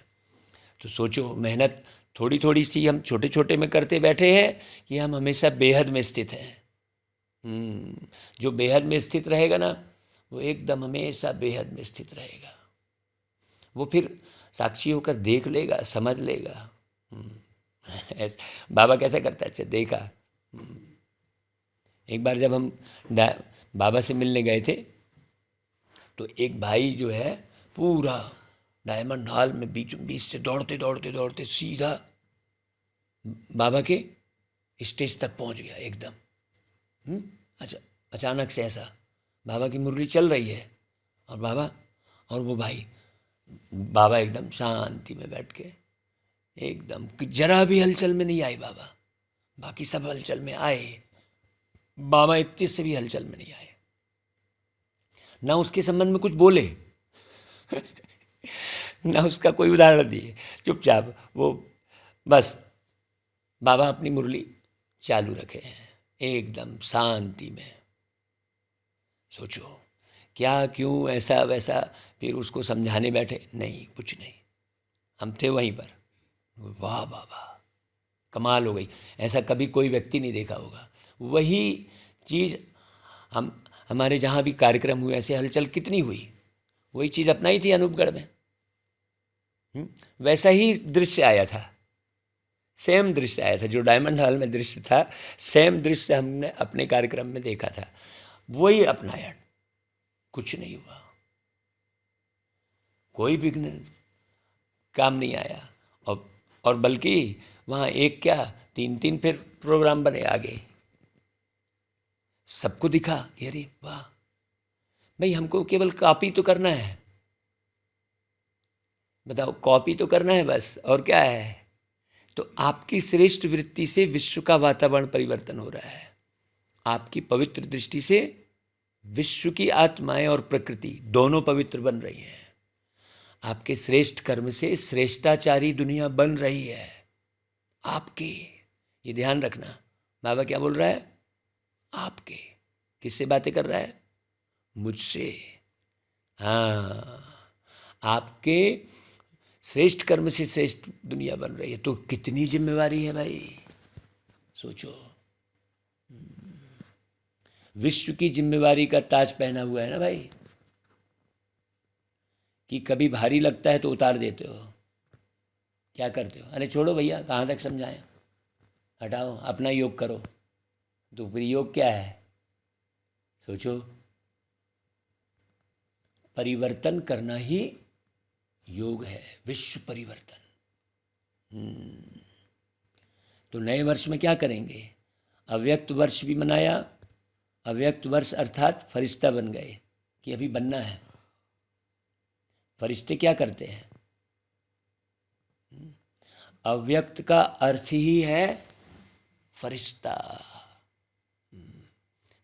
S1: तो सोचो, मेहनत थोड़ी थोड़ी सी हम छोटे छोटे में करते बैठे हैं कि हम हमेशा बेहद में स्थित हैं। जो बेहद में स्थित रहेगा ना, वो एकदम हमेशा बेहद में स्थित रहेगा। वो फिर साक्षी होकर देख लेगा, समझ लेगा। बाबा कैसा करता है? अच्छा देखा, एक बार जब हम बाबा से मिलने गए थे तो एक भाई जो है पूरा डायमंड हॉल में बीच से दौड़ते दौड़ते दौड़ते सीधा बाबा के स्टेज तक पहुंच गया एकदम। अच्छा, अचानक से ऐसा बाबा की मुरली चल रही है और बाबा और वो भाई, बाबा एकदम शांति में बैठ के एकदम जरा भी हलचल में नहीं आए बाबा। बाकी सब हलचल में आए, बाबा इतने से भी हलचल में नहीं आए, ना उसके संबंध में कुछ बोले ना उसका कोई उदाहरण दिए। चुपचाप वो बस बाबा अपनी मुरली चालू रखे हैं एकदम शांति में। सोचो क्या, क्यों, ऐसा वैसा फिर उसको समझाने बैठे? नहीं, कुछ नहीं, हम थे वहीं पर। वाह बाबा, कमाल हो गई, ऐसा कभी कोई व्यक्ति नहीं देखा होगा। वही चीज़ हमारे जहाँ भी कार्यक्रम हुए, ऐसे हलचल कितनी हुई, वही चीज़ अपनाई थी अनूपगढ़ में। वैसा ही दृश्य आया था, सेम दृश्य आया था, जो डायमंड हॉल में दृश्य था, सेम दृश्य हमने अपने कार्यक्रम में देखा था, वही अपनाया। कुछ नहीं हुआ, कोई विघ्न काम नहीं आया। और बल्कि वहाँ एक क्या, तीन तीन फिर प्रोग्राम बने आगे। सबको दिखा कि अरे वाह भाई, हमको केवल कॉपी तो करना है। बताओ, कॉपी तो करना है बस, और क्या है? तो आपकी श्रेष्ठ वृत्ति से विश्व का वातावरण परिवर्तन हो रहा है। आपकी पवित्र दृष्टि से विश्व की आत्माएं और प्रकृति दोनों पवित्र बन रही हैं। आपके श्रेष्ठ कर्म से श्रेष्ठाचारी दुनिया बन रही है आपके। ये ध्यान रखना, बाबा क्या बोल रहा है? आपके। किससे बातें कर रहा है? मुझसे। हाँ, आपके श्रेष्ठ कर्म से श्रेष्ठ दुनिया बन रही है। तो कितनी जिम्मेवारी है भाई, सोचो। विश्व की जिम्मेवारी का ताज पहना हुआ है ना भाई, कि कभी भारी लगता है तो उतार देते हो। क्या करते हो? अरे छोड़ो भैया, कहाँ तक समझाएं, हटाओ, अपना योग करो। तो फिर योग क्या है? सोचो, परिवर्तन करना ही योग है, विश्व परिवर्तन। तो नए वर्ष में क्या करेंगे? अव्यक्त वर्ष भी मनाया। अव्यक्त वर्ष अर्थात फरिश्ता बन गए, कि अभी बनना है। फरिश्ते क्या करते हैं? अव्यक्त का अर्थ ही है फरिश्ता।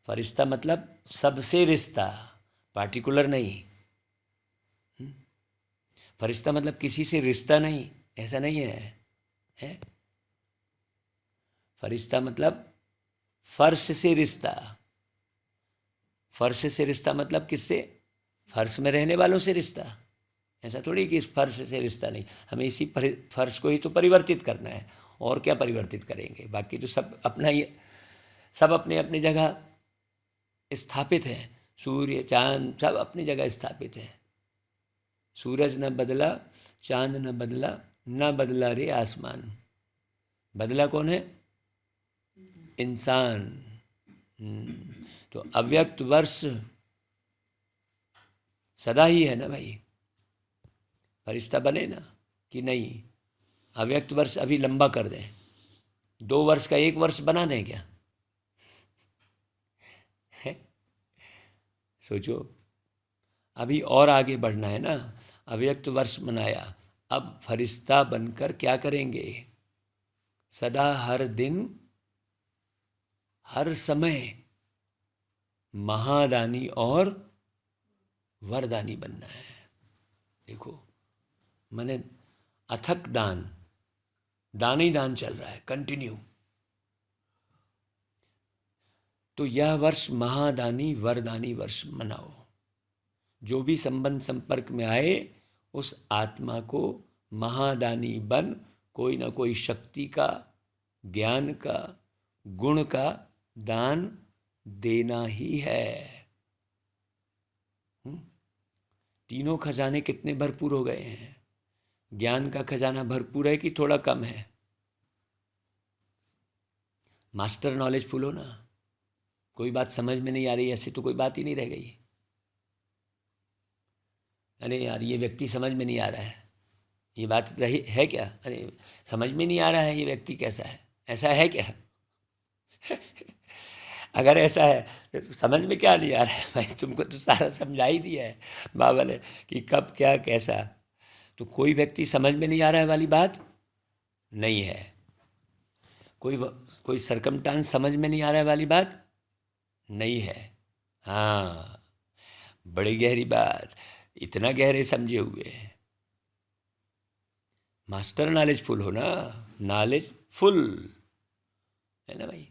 S1: फरिश्ता मतलब सबसे रिश्ता, पार्टिकुलर नहीं। फरिश्ता मतलब किसी से रिश्ता नहीं, ऐसा नहीं है? फरिश्ता मतलब फर्श से रिश्ता। फर्श से रिश्ता मतलब किससे? फर्श में रहने वालों से रिश्ता, ऐसा थोड़ी कि इस फर्श से रिश्ता नहीं, हमें इसी फर्श को ही तो परिवर्तित करना है, और क्या परिवर्तित करेंगे। बाकी तो सब अपना ही, सब अपने अपनी जगह स्थापित हैं। सूर्य चांद सब अपनी जगह स्थापित हैं। सूरज न बदला, चांद न बदला, न बदला रे आसमान। बदला कौन है? इंसान। तो अव्यक्त वर्ष सदा ही है ना भाई। फरिश्ता बने ना कि नहीं? अव्यक्त वर्ष अभी लंबा कर दें, 2 वर्ष का 1 वर्ष बना दें क्या? है? सोचो, अभी और आगे बढ़ना है ना। अव्यक्त वर्ष मनाया, अब फरिश्ता बनकर क्या करेंगे? सदा हर दिन हर समय महादानी और वरदानी बनना है। देखो, मैंने अथक दान, दान ही दान चल रहा है कंटिन्यू। तो यह वर्ष महादानी वरदानी वर्ष मनाओ। जो भी संबंध संपर्क में आए उस आत्मा को महादानी बन कोई ना कोई शक्ति का, ज्ञान का, गुण का दान देना ही है। तीनों खजाने कितने भरपूर हो गए हैं। ज्ञान का खजाना भरपूर है कि थोड़ा कम है? मास्टर नॉलेज फुल हो ना। कोई बात समझ में नहीं आ रही, ऐसे तो कोई बात ही नहीं रह गई। अरे यार, ये व्यक्ति समझ में नहीं आ रहा है, ये बात रही है क्या? अरे समझ में नहीं आ रहा है ये व्यक्ति कैसा है, ऐसा है क्या? अगर ऐसा है तो समझ में क्या नहीं आ रहा है भाई? तुमको तो सारा समझा ही दिया है बाबा ने कि कब क्या कैसा। तो कोई व्यक्ति समझ में नहीं आ रहा है वाली बात नहीं है। कोई सरकमस्टांस समझ में नहीं आ रहा है वाली बात नहीं है। हाँ, बड़ी गहरी बात, इतना गहरे समझे हुए। मास्टर नॉलेज फुल हो ना, नॉलेज फुल है ना भाई।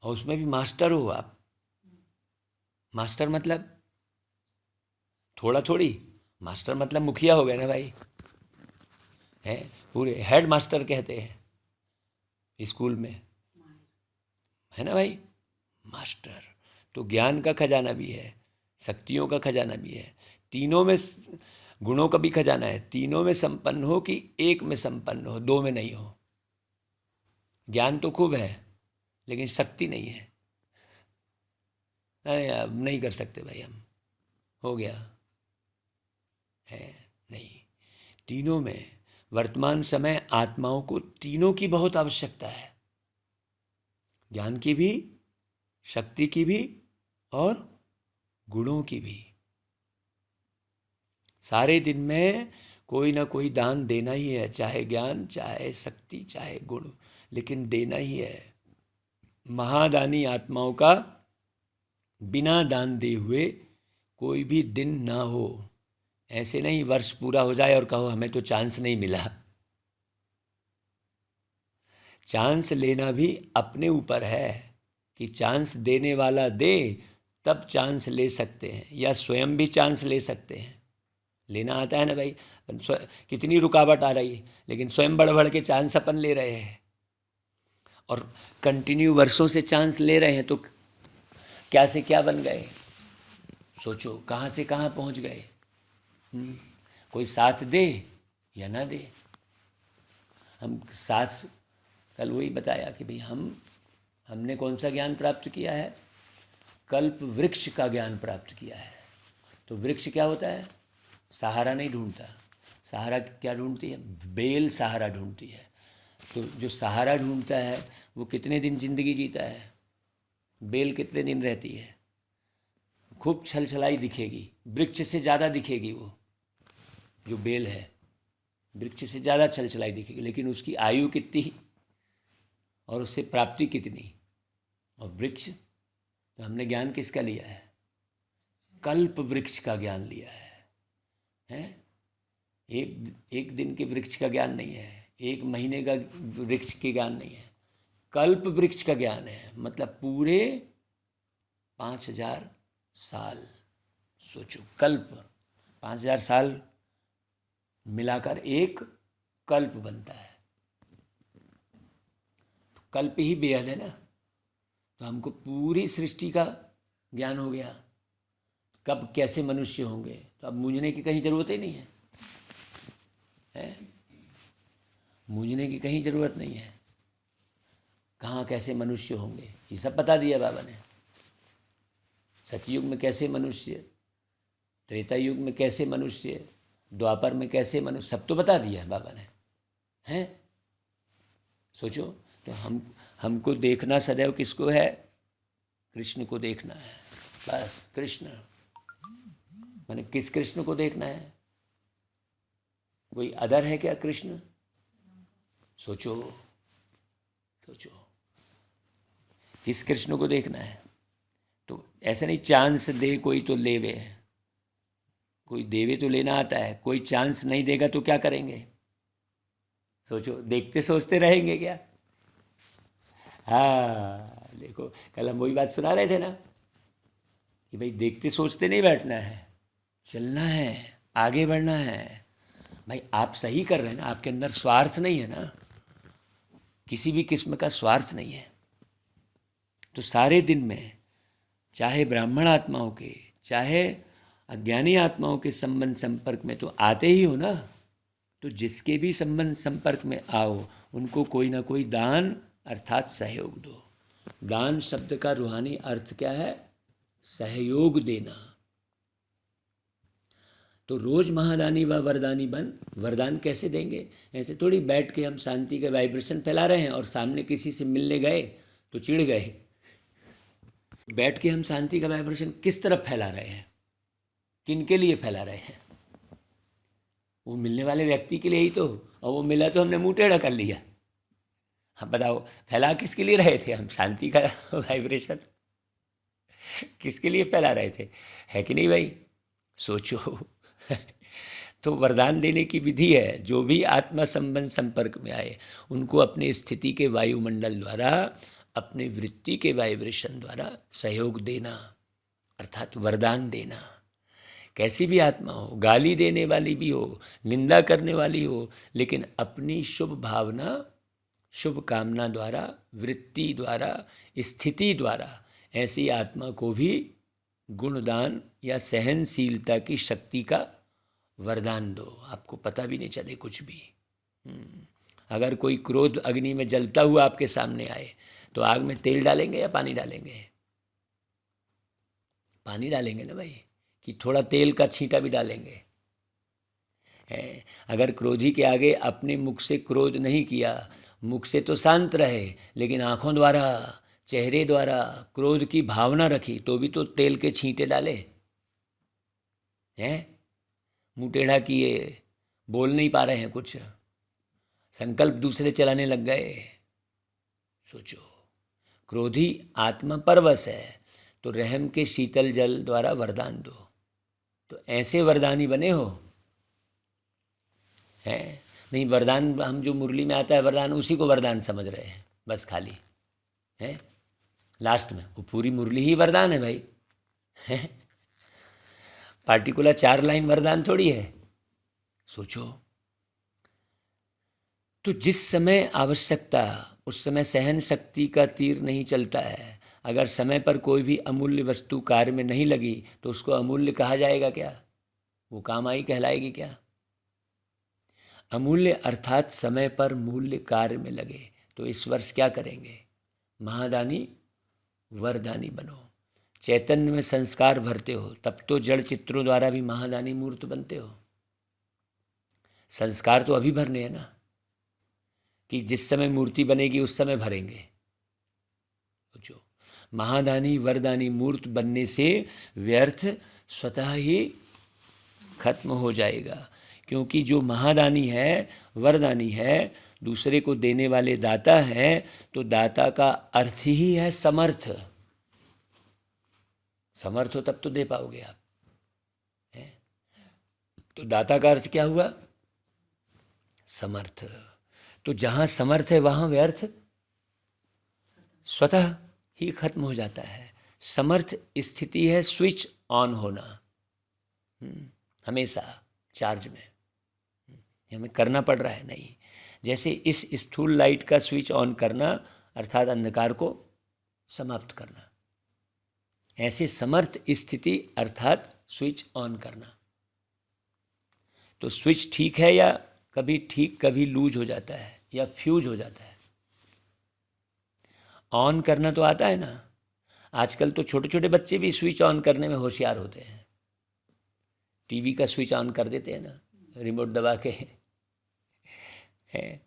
S1: और उसमें भी मास्टर हो आप। मास्टर मतलब थोड़ा थोड़ी, मास्टर मतलब मुखिया हो गए ना भाई। है, पूरे हेड मास्टर कहते हैं स्कूल में, है ना भाई। मास्टर तो ज्ञान का खजाना भी है, शक्तियों का खजाना भी है, तीनों में गुणों का भी खजाना है। तीनों में संपन्न हो कि एक में संपन्न हो, 2 में नहीं हो। ज्ञान तो खूब है लेकिन शक्ति नहीं है। अरे अब नहीं कर सकते भाई, हम हो गया है नहीं। तीनों में वर्तमान समय आत्माओं को तीनों की बहुत आवश्यकता है, ज्ञान की भी, शक्ति की भी और गुणों की भी। सारे दिन में कोई ना कोई दान देना ही है, चाहे ज्ञान, चाहे शक्ति, चाहे गुण, लेकिन देना ही है। महादानी आत्माओं का बिना दान दे हुए कोई भी दिन ना हो। ऐसे नहीं वर्ष पूरा हो जाए और कहो हमें तो चांस नहीं मिला। चांस लेना भी अपने ऊपर है कि चांस देने वाला दे तब चांस ले सकते हैं, या स्वयं भी चांस ले सकते हैं। लेना आता है ना भाई। कितनी रुकावट आ रही है लेकिन स्वयं बढ़ बढ़ के चांस अपन ले रहे हैं, और कंटिन्यू वर्षों से चांस ले रहे हैं। तो क्या से क्या बन गए, सोचो कहाँ से कहाँ पहुँच गए। कोई साथ दे या ना दे। हम साथ, कल वही बताया कि भाई हमने कौन सा ज्ञान प्राप्त किया है? कल्प वृक्ष का ज्ञान प्राप्त किया है। तो वृक्ष क्या होता है? सहारा नहीं ढूंढता। सहारा क्या ढूंढती है? बेल सहारा ढूंढती है। तो जो सहारा ढूंढता है वो कितने दिन जिंदगी जीता है? बेल कितने दिन रहती है? खूब छलछलाई दिखेगी, वृक्ष से ज़्यादा दिखेगी वो जो बेल है, वृक्ष से ज़्यादा छलछलाई दिखेगी, लेकिन उसकी आयु कितनी और उससे प्राप्ति कितनी। और वृक्ष, तो हमने ज्ञान किसका लिया है? कल्प वृक्ष का ज्ञान लिया है। एक दिन के वृक्ष का ज्ञान नहीं है, 1 महीने का वृक्ष के ज्ञान नहीं है, कल्प वृक्ष का ज्ञान है। मतलब पूरे 5000 साल। सोचो, कल्प 5000 साल मिलाकर एक कल्प बनता है। कल्प ही बेहद है ना, तो हमको पूरी सृष्टि का ज्ञान हो गया, कब कैसे मनुष्य होंगे, तो अब मूंझने की कहीं ज़रूरत ही नहीं है, मूंझने की कहीं ज़रूरत नहीं है। कहाँ कैसे मनुष्य होंगे ये सब बता दिया बाबा ने। सतयुग में कैसे मनुष्य, त्रेता युग में कैसे मनुष्य, द्वापर में कैसे मनुष्य, सब तो बता दिया है बाबा ने, हैं। सोचो, तो हमको देखना सदैव किसको है? कृष्ण को देखना है, बस। कृष्ण माने किस कृष्ण को देखना है? कोई अदर है क्या कृष्ण? सोचो सोचो, किस कृष्ण को देखना है? तो ऐसा नहीं चांस दे कोई तो लेवे, कोई देवे तो लेना आता है, कोई चांस नहीं देगा तो क्या करेंगे? सोचो, देखते सोचते रहेंगे क्या? हाँ देखो, कल हम वही बात सुना रहे थे ना कि भाई देखते सोचते नहीं बैठना है, चलना है, आगे बढ़ना है। भाई आप सही कर रहे हैं ना, आपके अंदर स्वार्थ नहीं है ना, किसी भी किस्म का स्वार्थ नहीं है। तो सारे दिन में चाहे ब्राह्मण आत्माओं के चाहे अज्ञानी आत्माओं के संबंध संपर्क में तो आते ही हो ना। तो जिसके भी संबंध संपर्क में आओ उनको कोई ना कोई दान अर्थात सहयोग दो। दान शब्द का रूहानी अर्थ क्या है? सहयोग देना। तो रोज महादानी व वरदानी बन। वरदान कैसे देंगे? ऐसे थोड़ी बैठ के हम शांति के वाइब्रेशन फैला रहे हैं और सामने किसी से मिलने गए तो चिढ़ गए। बैठ के हम शांति का वाइब्रेशन किस तरफ फैला रहे हैं, किन के लिए फैला रहे हैं? वो मिलने वाले व्यक्ति के लिए ही तो, और वो मिला तो हमने मुंह टेढ़ा कर लिया। हाँ बताओ, फैला किसके लिए रहे थे हम? शांति का वाइब्रेशन किसके लिए फैला रहे थे? है कि नहीं भाई? सोचो। तो वरदान देने की विधि है, जो भी आत्मा संबंध संपर्क में आए उनको अपने स्थिति के वायुमंडल द्वारा, अपने वृत्ति के वाइब्रेशन द्वारा सहयोग देना अर्थात वरदान देना। कैसी भी आत्मा हो, गाली देने वाली भी हो, निंदा करने वाली हो, लेकिन अपनी शुभ भावना शुभ कामना द्वारा, वृत्ति द्वारा, स्थिति द्वारा ऐसी आत्मा को भी गुणदान या सहनशीलता की शक्ति का वरदान दो। आपको पता भी नहीं चले कुछ भी। अगर कोई क्रोध अग्नि में जलता हुआ आपके सामने आए तो आग में तेल डालेंगे या पानी डालेंगे? पानी डालेंगे ना भाई, कि थोड़ा तेल का छींटा भी डालेंगे? अगर क्रोधी के आगे अपने मुख से क्रोध नहीं किया, मुख से तो शांत रहे, लेकिन आँखों द्वारा, चेहरे द्वारा क्रोध की भावना रखी, तो भी तो तेल के छींटे डाले हैं। मुँह टेढ़ा किए, बोल नहीं पा रहे हैं कुछ, संकल्प दूसरे चलाने लग गए। सोचो, क्रोधी आत्मा परवश है, तो रहम के शीतल जल द्वारा वरदान दो। तो ऐसे वरदानी बने हो है? नहीं, वरदान हम जो मुरली में आता है वरदान, उसी को वरदान समझ रहे हैं बस खाली, है लास्ट में वो पूरी मुरली ही वरदान है भाई, है पार्टिकुलर 4 लाइन वरदान थोड़ी है। सोचो, तो जिस समय आवश्यकता उस समय सहन शक्ति का तीर नहीं चलता है। अगर समय पर कोई भी अमूल्य वस्तु कार्य में नहीं लगी तो उसको अमूल्य कहा जाएगा क्या? वो काम आई कहलाएगी क्या? अमूल्य अर्थात समय पर मूल्य कार्य में लगे। तो इस वर्ष क्या करेंगे? महादानी वरदानी बनो। चैतन्य में संस्कार भरते हो तब तो जड़ चित्रों द्वारा भी महादानी मूर्त बनते हो। संस्कार तो अभी भरने हैं ना, कि जिस समय मूर्ति बनेगी उस समय भरेंगे। जो महादानी वरदानी मूर्त बनने से व्यर्थ स्वतः ही खत्म हो जाएगा। क्योंकि जो महादानी है, वरदानी है, दूसरे को देने वाले दाता हैं, तो दाता का अर्थ ही है समर्थ। समर्थ हो तब तो दे पाओगे आप, है? तो दाता का अर्थ क्या हुआ? समर्थ। तो जहाँ समर्थ है वहाँ व्यर्थ स्वतः ही खत्म हो जाता है। समर्थ स्थिति है स्विच ऑन होना, हमेशा चार्ज में। हमें करना पड़ रहा है, नहीं। जैसे इस स्थूल लाइट का स्विच ऑन करना अर्थात अंधकार को समाप्त करना, ऐसे समर्थ स्थिति अर्थात स्विच ऑन करना। तो स्विच ठीक है या कभी ठीक कभी लूज हो जाता है या फ्यूज हो जाता है। ऑन करना तो आता है ना। आजकल तो छोटे छोटे बच्चे भी स्विच ऑन करने में होशियार होते हैं। टीवी का स्विच ऑन कर देते हैं ना, रिमोट दबा के है।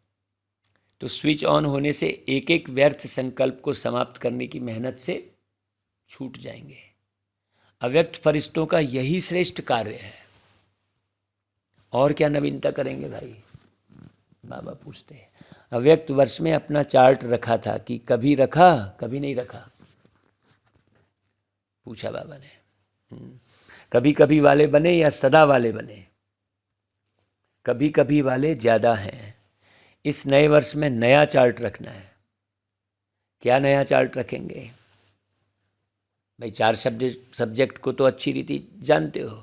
S1: तो स्विच ऑन होने से एक एक व्यर्थ संकल्प को समाप्त करने की मेहनत से छूट जाएंगे। अव्यक्त फरिश्तों का यही श्रेष्ठ कार्य है। और क्या नवीनता करेंगे भाई? बाबा पूछते हैं। अव्यक्त वर्ष में अपना चार्ट रखा था कि कभी रखा कभी नहीं रखा? पूछा बाबा ने। कभी कभी वाले बने या सदा वाले बने? कभी कभी वाले ज़्यादा हैं। इस नए वर्ष में नया चार्ट रखना है। क्या नया चार्ट रखेंगे भाई? 4 सब्जेक्ट को तो अच्छी रीति जानते हो,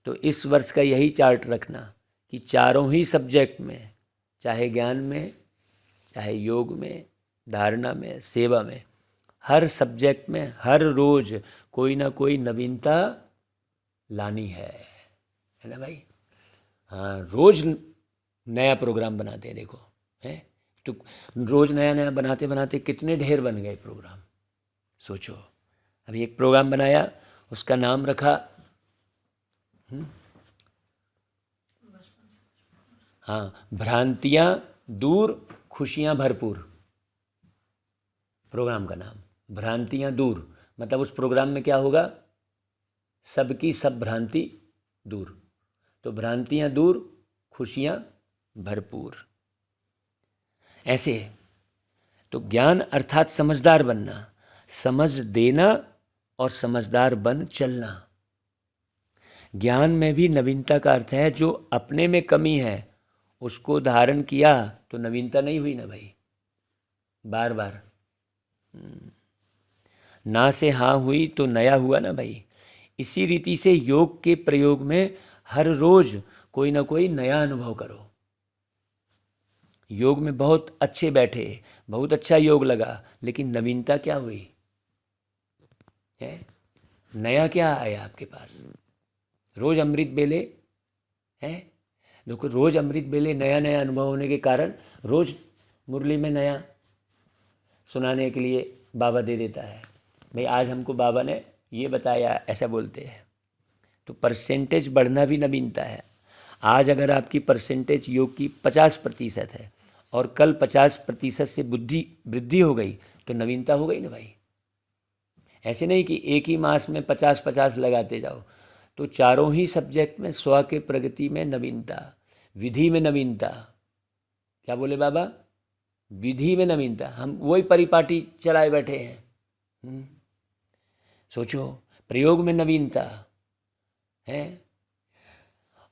S1: तो इस वर्ष का यही चार्ट रखना कि चारों ही सब्जेक्ट में, चाहे ज्ञान में, चाहे योग में, धारणा में, सेवा में, हर सब्जेक्ट में हर रोज़ कोई ना कोई नवीनता लानी है ना भाई? हाँ, रोज़ नया प्रोग्राम बनाते हैं। देखो है तो रोज़ नया नया बनाते बनाते कितने ढेर बन गए प्रोग्राम। सोचो, अभी एक प्रोग्राम बनाया, उसका नाम रखा हाँ, भ्रांतियाँ दूर खुशियाँ भरपूर। प्रोग्राम का नाम भ्रांतियाँ दूर, मतलब उस प्रोग्राम में क्या होगा? सबकी सब भ्रांति दूर। तो भ्रांतियाँ दूर खुशियाँ भरपूर। ऐसे तो ज्ञान अर्थात समझदार बनना, समझ देना और समझदार बन चलना। ज्ञान में भी नवीनता का अर्थ है जो अपने में कमी है उसको धारण किया तो नवीनता नहीं हुई ना भाई? बार बार ना से हाँ हुई तो नया हुआ ना भाई? इसी रीति से योग के प्रयोग में हर रोज कोई ना कोई नया अनुभव करो। योग में बहुत अच्छे बैठे, बहुत अच्छा योग लगा, लेकिन नवीनता क्या हुई है? नया क्या आया आपके पास? रोज अमृत बेले है, देखो रोज अमृत बेले नया नया अनुभव होने के कारण रोज मुरली में नया सुनाने के लिए बाबा दे देता है। भाई आज हमको बाबा ने ये बताया, ऐसा बोलते हैं। तो परसेंटेज बढ़ना भी नवीनता है। आज अगर आपकी परसेंटेज योग की 50% है और कल 50% से बुद्धि वृद्धि हो गई तो नवीनता हो गई ना भाई? ऐसे नहीं कि एक ही मास में 50-50 लगाते जाओ। तो चारों ही सब्जेक्ट में स्व के प्रगति में नवीनता, विधि में नवीनता। क्या बोले बाबा? विधि में नवीनता। हम वही परिपाटी चलाए बैठे हैं। सोचो, प्रयोग में नवीनता है,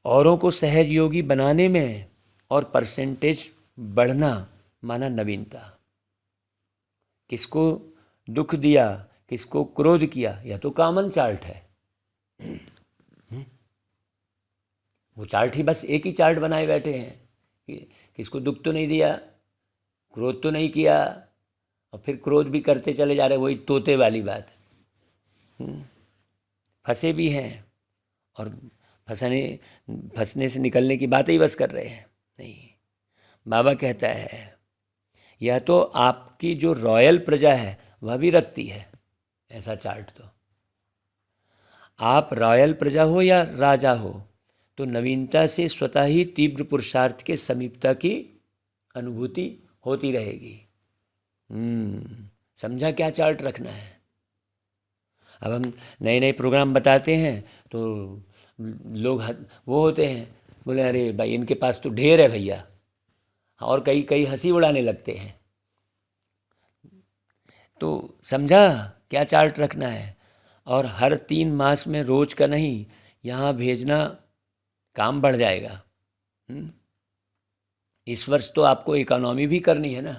S1: औरों को सहज योगी बनाने में और परसेंटेज बढ़ना माना नवीनता। किसको दुख दिया, किसको क्रोध किया, यह तो कॉमन चार्ट है। वो चार्ट ही बस एक ही चार्ट बनाए बैठे हैं। किसको दुख तो नहीं दिया, क्रोध तो नहीं किया, और फिर क्रोध भी करते चले जा रहे। वही तोते वाली बात। फंसे भी हैं और फंसने से निकलने की बात ही बस कर रहे हैं। नहीं, बाबा कहता है यह तो आपकी जो रॉयल प्रजा है वह भी रखती है ऐसा चार्ट। तो आप रॉयल प्रजा हो या राजा हो, तो नवीनता से स्वतः ही तीव्र पुरुषार्थ के समीपता की अनुभूति होती रहेगी। समझा क्या चार्ट रखना है? अब हम नए नए प्रोग्राम बताते हैं तो लोग वो होते हैं, बोले अरे भाई इनके पास तो ढेर है भैया, और कई कई हंसी उड़ाने लगते हैं। तो समझा क्या चार्ट रखना है? और हर 3 मास में रोज का नहीं, यहाँ भेजना काम बढ़ जाएगा। इस वर्ष तो आपको इकोनॉमी भी करनी है ना,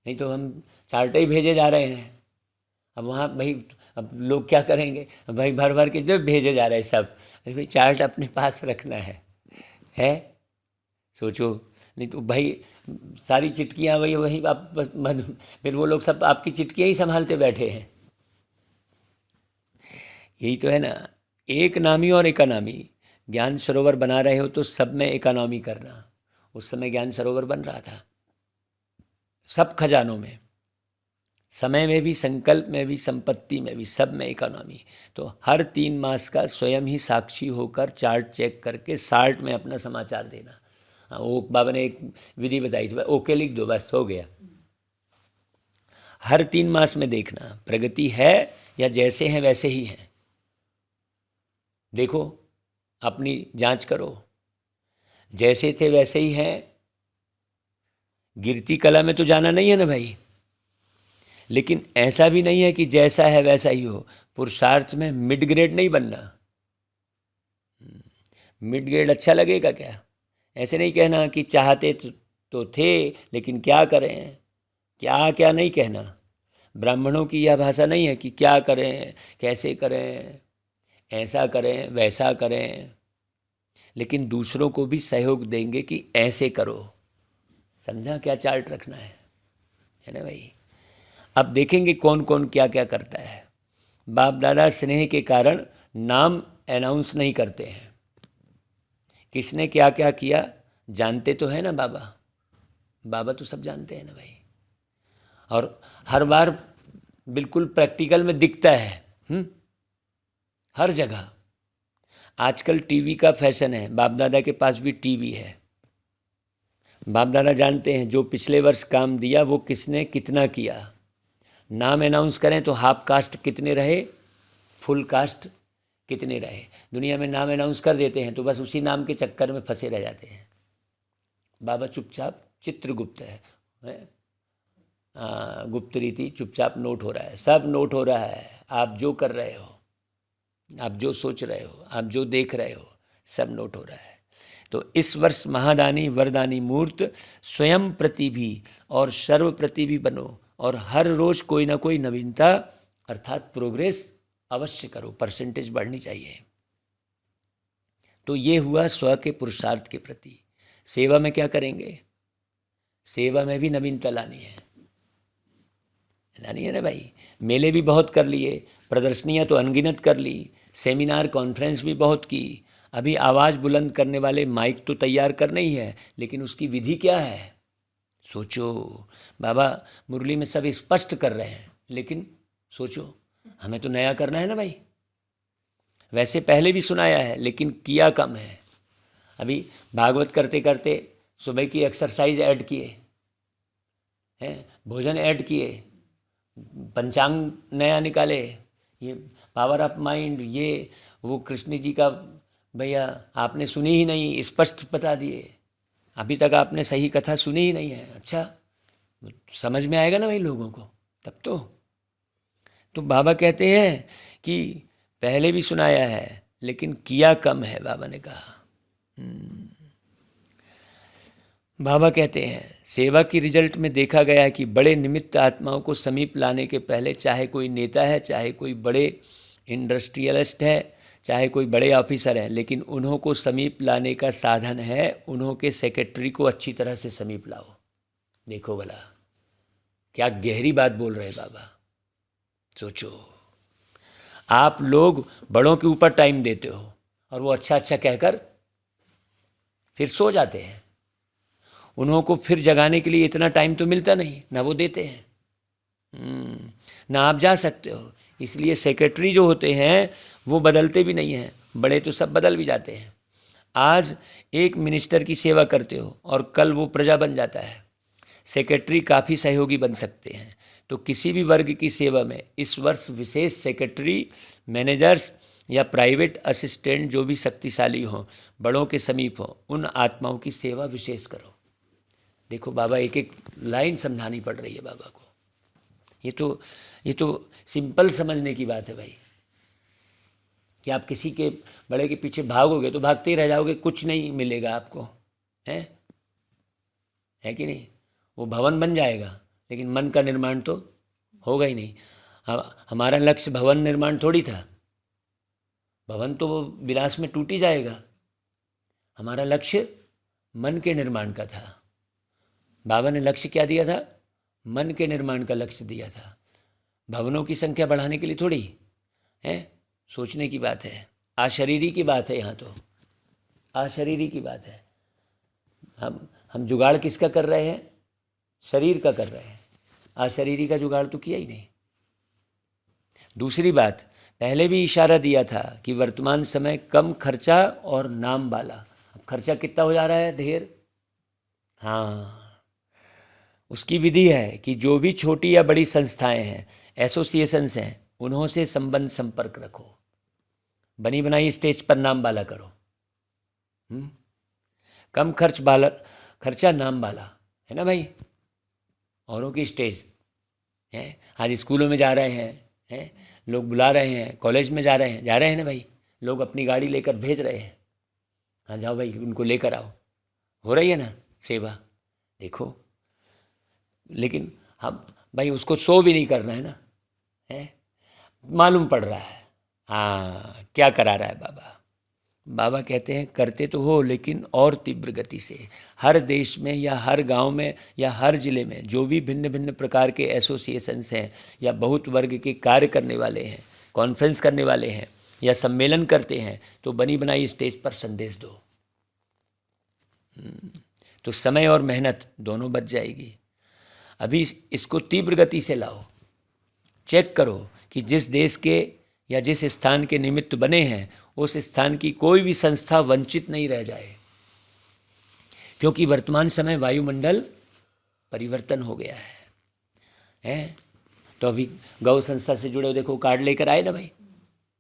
S1: नहीं तो हम चार्ट ही भेजे जा रहे हैं। अब वहाँ भाई अब लोग क्या करेंगे भाई? भर भर के जो भेजे जा रहे हैं सब, भाई चार्ट अपने पास रखना है। सोचो, नहीं तो भाई सारी चिटकियाँ वही वही आप फिर वो लोग सब आपकी चिटकियाँ ही संभालते बैठे हैं। यही तो है ना, एक नामी और इकोनॉमी। ज्ञान सरोवर बना रहे हो तो सब में इकोनॉमी करना। उस समय ज्ञान सरोवर बन रहा था, सब खजानों में, समय में भी, संकल्प में भी, संपत्ति में भी, सब में इकोनॉमी। तो हर 3 मास का स्वयं ही साक्षी होकर चार्ट चेक करके साल्ट में अपना समाचार देना। वो बाबा ने एक विधि बताई थी, ओके लिख दो बस हो गया। हर 3 मास में देखना प्रगति है या जैसे हैं वैसे ही हैं। देखो, अपनी जांच करो, जैसे थे वैसे ही हैं। गिरती कला में तो जाना नहीं है ना भाई, लेकिन ऐसा भी नहीं है कि जैसा है वैसा ही हो। पुरुषार्थ में मिड ग्रेड नहीं बनना। मिड ग्रेड अच्छा लगेगा क्या? ऐसे नहीं कहना कि चाहते तो थे लेकिन क्या करें, क्या क्या नहीं कहना। ब्राह्मणों की यह भाषा नहीं है कि क्या करें, कैसे करें, ऐसा करें, वैसा करें, लेकिन दूसरों को भी सहयोग देंगे कि ऐसे करो। समझा क्या चार्ट रखना है ना भाई। अब देखेंगे कौन कौन क्या क्या करता है। बाप दादा स्नेह के कारण नाम अनाउंस नहीं करते हैं। किसने क्या क्या किया जानते तो है ना बाबा। बाबा तो सब जानते हैं ना भाई, और हर बार बिल्कुल प्रैक्टिकल में दिखता है। हर जगह आजकल टीवी का फैशन है। बाप दादा के पास भी टीवी है। बाप दादा जानते हैं जो पिछले वर्ष काम दिया वो किसने कितना किया। नाम अनाउंस करें तो हाफ कास्ट कितने रहे, फुल कास्ट कितने रहे। दुनिया में नाम अनाउंस कर देते हैं तो बस उसी नाम के चक्कर में फंसे रह जाते हैं। बाबा चुपचाप चित्रगुप्त है, गुप्त रीति चुपचाप नोट हो रहा है, सब नोट हो रहा है। आप जो कर रहे हो, आप जो सोच रहे हो, आप जो देख रहे हो, सब नोट हो रहा है। तो इस वर्ष महादानी वरदानी मूर्त स्वयं प्रति भी और सर्व प्रति भी बनो, और हर रोज कोई ना कोई नवीनता अर्थात प्रोग्रेस अवश्य करो। परसेंटेज बढ़नी चाहिए। तो ये हुआ स्व के पुरुषार्थ के प्रति। सेवा में क्या करेंगे? सेवा में भी नवीनता लानी है ना भाई। मेले भी बहुत कर लिए, प्रदर्शनियाँ तो अनगिनत कर ली, सेमिनार कॉन्फ्रेंस भी बहुत की। अभी आवाज़ बुलंद करने वाले माइक तो तैयार करने ही है, लेकिन उसकी विधि क्या है? सोचो, बाबा मुरली में सब स्पष्ट कर रहे हैं, लेकिन सोचो हमें तो नया करना है ना भाई। वैसे पहले भी सुनाया है लेकिन किया कम है। अभी भागवत करते करते सुबह की एक्सरसाइज ऐड किए हैं, भोजन ऐड किए, पंचांग नया निकाले, ये पावर ऑफ माइंड, ये वो कृष्ण जी का भैया आपने सुनी ही नहीं, स्पष्ट बता दिए। अभी तक आपने सही कथा सुनी ही नहीं है। अच्छा, समझ में आएगा ना भाई लोगों को तब तो बाबा कहते हैं कि पहले भी सुनाया है लेकिन किया कम है, बाबा ने कहा। बाबा कहते हैं सेवा की रिजल्ट में देखा गया है कि बड़े निमित्त आत्माओं को समीप लाने के पहले, चाहे कोई नेता है, चाहे कोई बड़े इंडस्ट्रियलिस्ट है, चाहे कोई बड़े ऑफिसर हैं, लेकिन उन्हों को समीप लाने का साधन है उन्हों के सेक्रेटरी को अच्छी तरह से समीप लाओ। देखो भला क्या गहरी बात बोल रहे बाबा। सोचो, आप लोग बड़ों के ऊपर टाइम देते हो और वो अच्छा अच्छा कहकर फिर सो जाते हैं। उन्हों को फिर जगाने के लिए इतना टाइम तो मिलता नहीं, ना वो देते हैं, ना आप जा सकते हो। इसलिए सेक्रेटरी जो होते हैं वो बदलते भी नहीं हैं, बड़े तो सब बदल भी जाते हैं। आज एक मिनिस्टर की सेवा करते हो और कल वो प्रजा बन जाता है। सेक्रेटरी काफ़ी सहयोगी बन सकते हैं। तो किसी भी वर्ग की सेवा में इस वर्ष विशेष सेक्रेटरी, मैनेजर्स या प्राइवेट असिस्टेंट जो भी शक्तिशाली हों, बड़ों के समीप हों, उन आत्माओं की सेवा विशेष करो। देखो बाबा एक एक लाइन समझानी पड़ रही है बाबा को। ये तो सिंपल समझने की बात है भाई, कि आप किसी के बड़े के पीछे भागोगे तो भागते ही रह जाओगे, कुछ नहीं मिलेगा आपको, है कि नहीं। वो भवन बन जाएगा लेकिन मन का निर्माण तो होगा ही नहीं। हमारा लक्ष्य भवन निर्माण थोड़ी था, भवन तो वो विलास में टूट ही जाएगा। हमारा लक्ष्य मन के निर्माण का था। बाबा ने लक्ष्य क्या दिया था? मन के निर्माण का लक्ष्य दिया था। भवनों की संख्या बढ़ाने के लिए थोड़ी है, सोचने की बात है, अशरीरी की बात है। यहाँ तो अशरीरी की बात है। हम जुगाड़ किसका कर रहे हैं? शरीर का कर रहे हैं, अशरीरी का जुगाड़ तो किया ही नहीं। दूसरी बात, पहले भी इशारा दिया था कि वर्तमान समय कम खर्चा और नाम वाला। अब खर्चा कितना हो जा रहा है? ढेर। हाँ, उसकी विधि है कि जो भी छोटी या बड़ी संस्थाएं हैं, एसोसिएशंस हैं, उन्हों से संबंध संपर्क रखो, बनी बनाई स्टेज पर नाम वाला करो। कम खर्च वाला, खर्चा नाम वाला, है ना भाई? औरों की स्टेज है। आज स्कूलों में जा रहे हैं, लोग बुला रहे हैं, कॉलेज में जा रहे हैं ना भाई, लोग अपनी गाड़ी लेकर भेज रहे हैं। हाँ जाओ भाई, उनको लेकर आओ। हो रही है ना सेवा? देखो, लेकिन हम भाई उसको शो भी नहीं करना है ना, है? मालूम पड़ रहा है। हाँ, क्या करा रहा है बाबा? बाबा कहते हैं करते तो हो, लेकिन और तीव्र गति से। हर देश में या हर गांव में या हर जिले में जो भी भिन्न भिन्न प्रकार के एसोसिएशंस हैं या बहुत वर्ग के कार्य करने वाले हैं, कॉन्फ्रेंस करने वाले हैं या सम्मेलन करते हैं, तो बनी बनाई स्टेज पर संदेश दो। तो समय और मेहनत दोनों बच जाएगी। अभी इसको तीव्र गति से लाओ। चेक करो कि जिस देश के या जिस स्थान के निमित्त बने हैं, उस स्थान की कोई भी संस्था वंचित नहीं रह जाए, क्योंकि वर्तमान समय वायुमंडल परिवर्तन हो गया है? तो अभी गौ संस्था से जुड़े देखो, कार्ड लेकर आए ना भाई,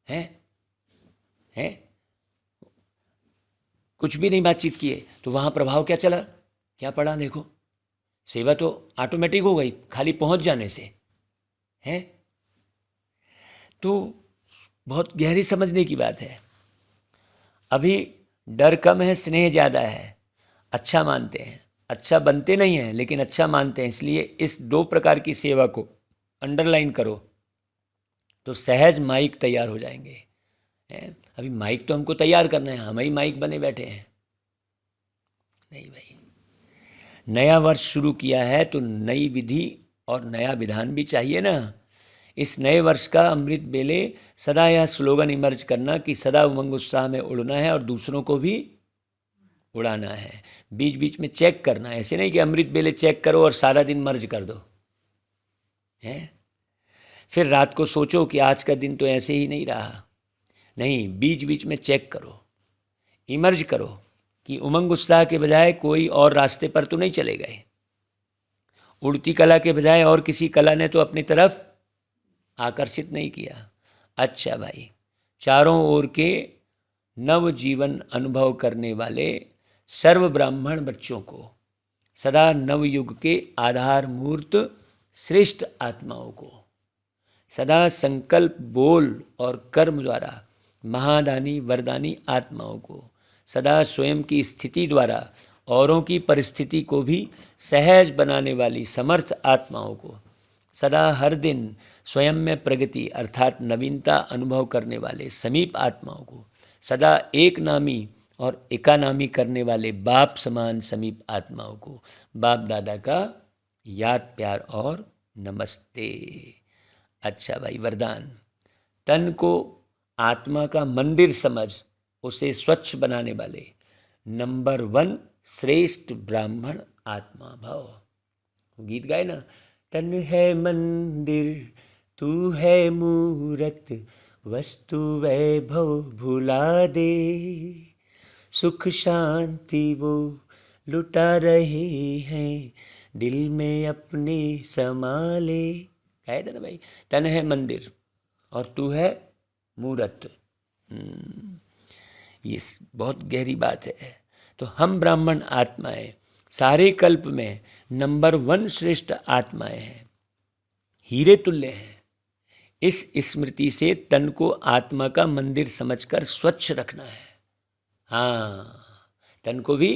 S1: हैं? कुछ भी नहीं बातचीत किए, तो वहाँ प्रभाव क्या चला, क्या पड़ा? देखो, सेवा तो ऑटोमेटिक हो गई खाली पहुँच जाने से, है? तो बहुत गहरी समझने की बात है। अभी डर कम है, स्नेह ज़्यादा है। अच्छा मानते हैं, अच्छा बनते नहीं हैं, लेकिन अच्छा मानते हैं। इसलिए इस दो प्रकार की सेवा को अंडरलाइन करो, तो सहज माइक तैयार हो जाएंगे। अभी माइक तो हमको तैयार करना है, हम ही माइक बने बैठे हैं। नहीं भाई, नया वर्ष शुरू किया है तो नई विधि और नया विधान भी चाहिए ना। इस नए वर्ष का अमृत बेले सदा यह स्लोगन इमर्ज करना कि सदा उमंग उत्साह में उड़ना है और दूसरों को भी उड़ाना है। बीच बीच में चेक करना है, ऐसे नहीं कि अमृत बेले चेक करो और सारा दिन मर्ज कर दो, है? फिर रात को सोचो कि आज का दिन तो ऐसे ही नहीं रहा। नहीं, बीच बीच में चेक करो, इमर्ज करो कि उमंग उत्साह के बजाय कोई और रास्ते पर तो नहीं चले गए। उड़ती कला के बजाय और किसी कला ने तो अपनी तरफ आकर्षित नहीं किया। अच्छा भाई, चारों ओर के नव जीवन अनुभव करने वाले सर्व ब्राह्मण बच्चों को, सदा नवयुग के आधार मूर्त श्रेष्ठ आत्माओं को, सदा संकल्प बोल और कर्म द्वारा महादानी वरदानी आत्माओं को, सदा स्वयं की स्थिति द्वारा औरों की परिस्थिति को भी सहज बनाने वाली समर्थ आत्माओं को, सदा हर दिन स्वयं में प्रगति अर्थात नवीनता अनुभव करने वाले समीप आत्माओं को, सदा एक नामी और एकानामी करने वाले बाप समान समीप आत्माओं को बाप दादा का याद प्यार और नमस्ते। अच्छा भाई, वरदान, तन को आत्मा का मंदिर समझ उसे स्वच्छ बनाने वाले नंबर 1 श्रेष्ठ ब्राह्मण आत्मा भाव। गीत गाए ना, तन है मंदिर तू है मूरत, वस्तु वैभव भुला दे, सुख शांति वो लुटा रहे हैं, दिल में अपने संभाले। कहे था ना भाई, तन है मंदिर और तू है मूरत। ये बहुत गहरी बात है। तो हम ब्राह्मण आत्माएं सारे कल्प में नंबर 1 श्रेष्ठ आत्माएं हैं, हीरे तुल्य हैं। इस स्मृति से तन को आत्मा का मंदिर समझकर स्वच्छ रखना है। हाँ, तन को भी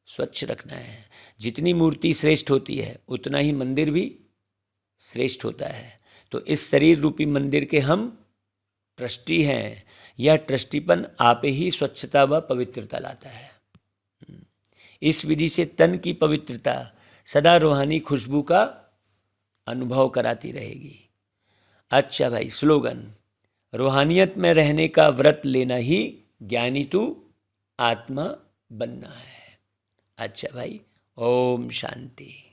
S1: स्वच्छ रखना है। जितनी मूर्ति श्रेष्ठ होती है उतना ही मंदिर भी श्रेष्ठ होता है। तो इस शरीर रूपी मंदिर के हम ट्रस्टी हैं। यह ट्रस्टीपन आप ही स्वच्छता व पवित्रता लाता है। इस विधि से तन की पवित्रता सदा रूहानी खुशबू का अनुभव कराती रहेगी। अच्छा भाई, स्लोगन, रूहानियत में रहने का व्रत लेना ही ज्ञानी तू आत्मा बनना है। अच्छा भाई, ओम शांति।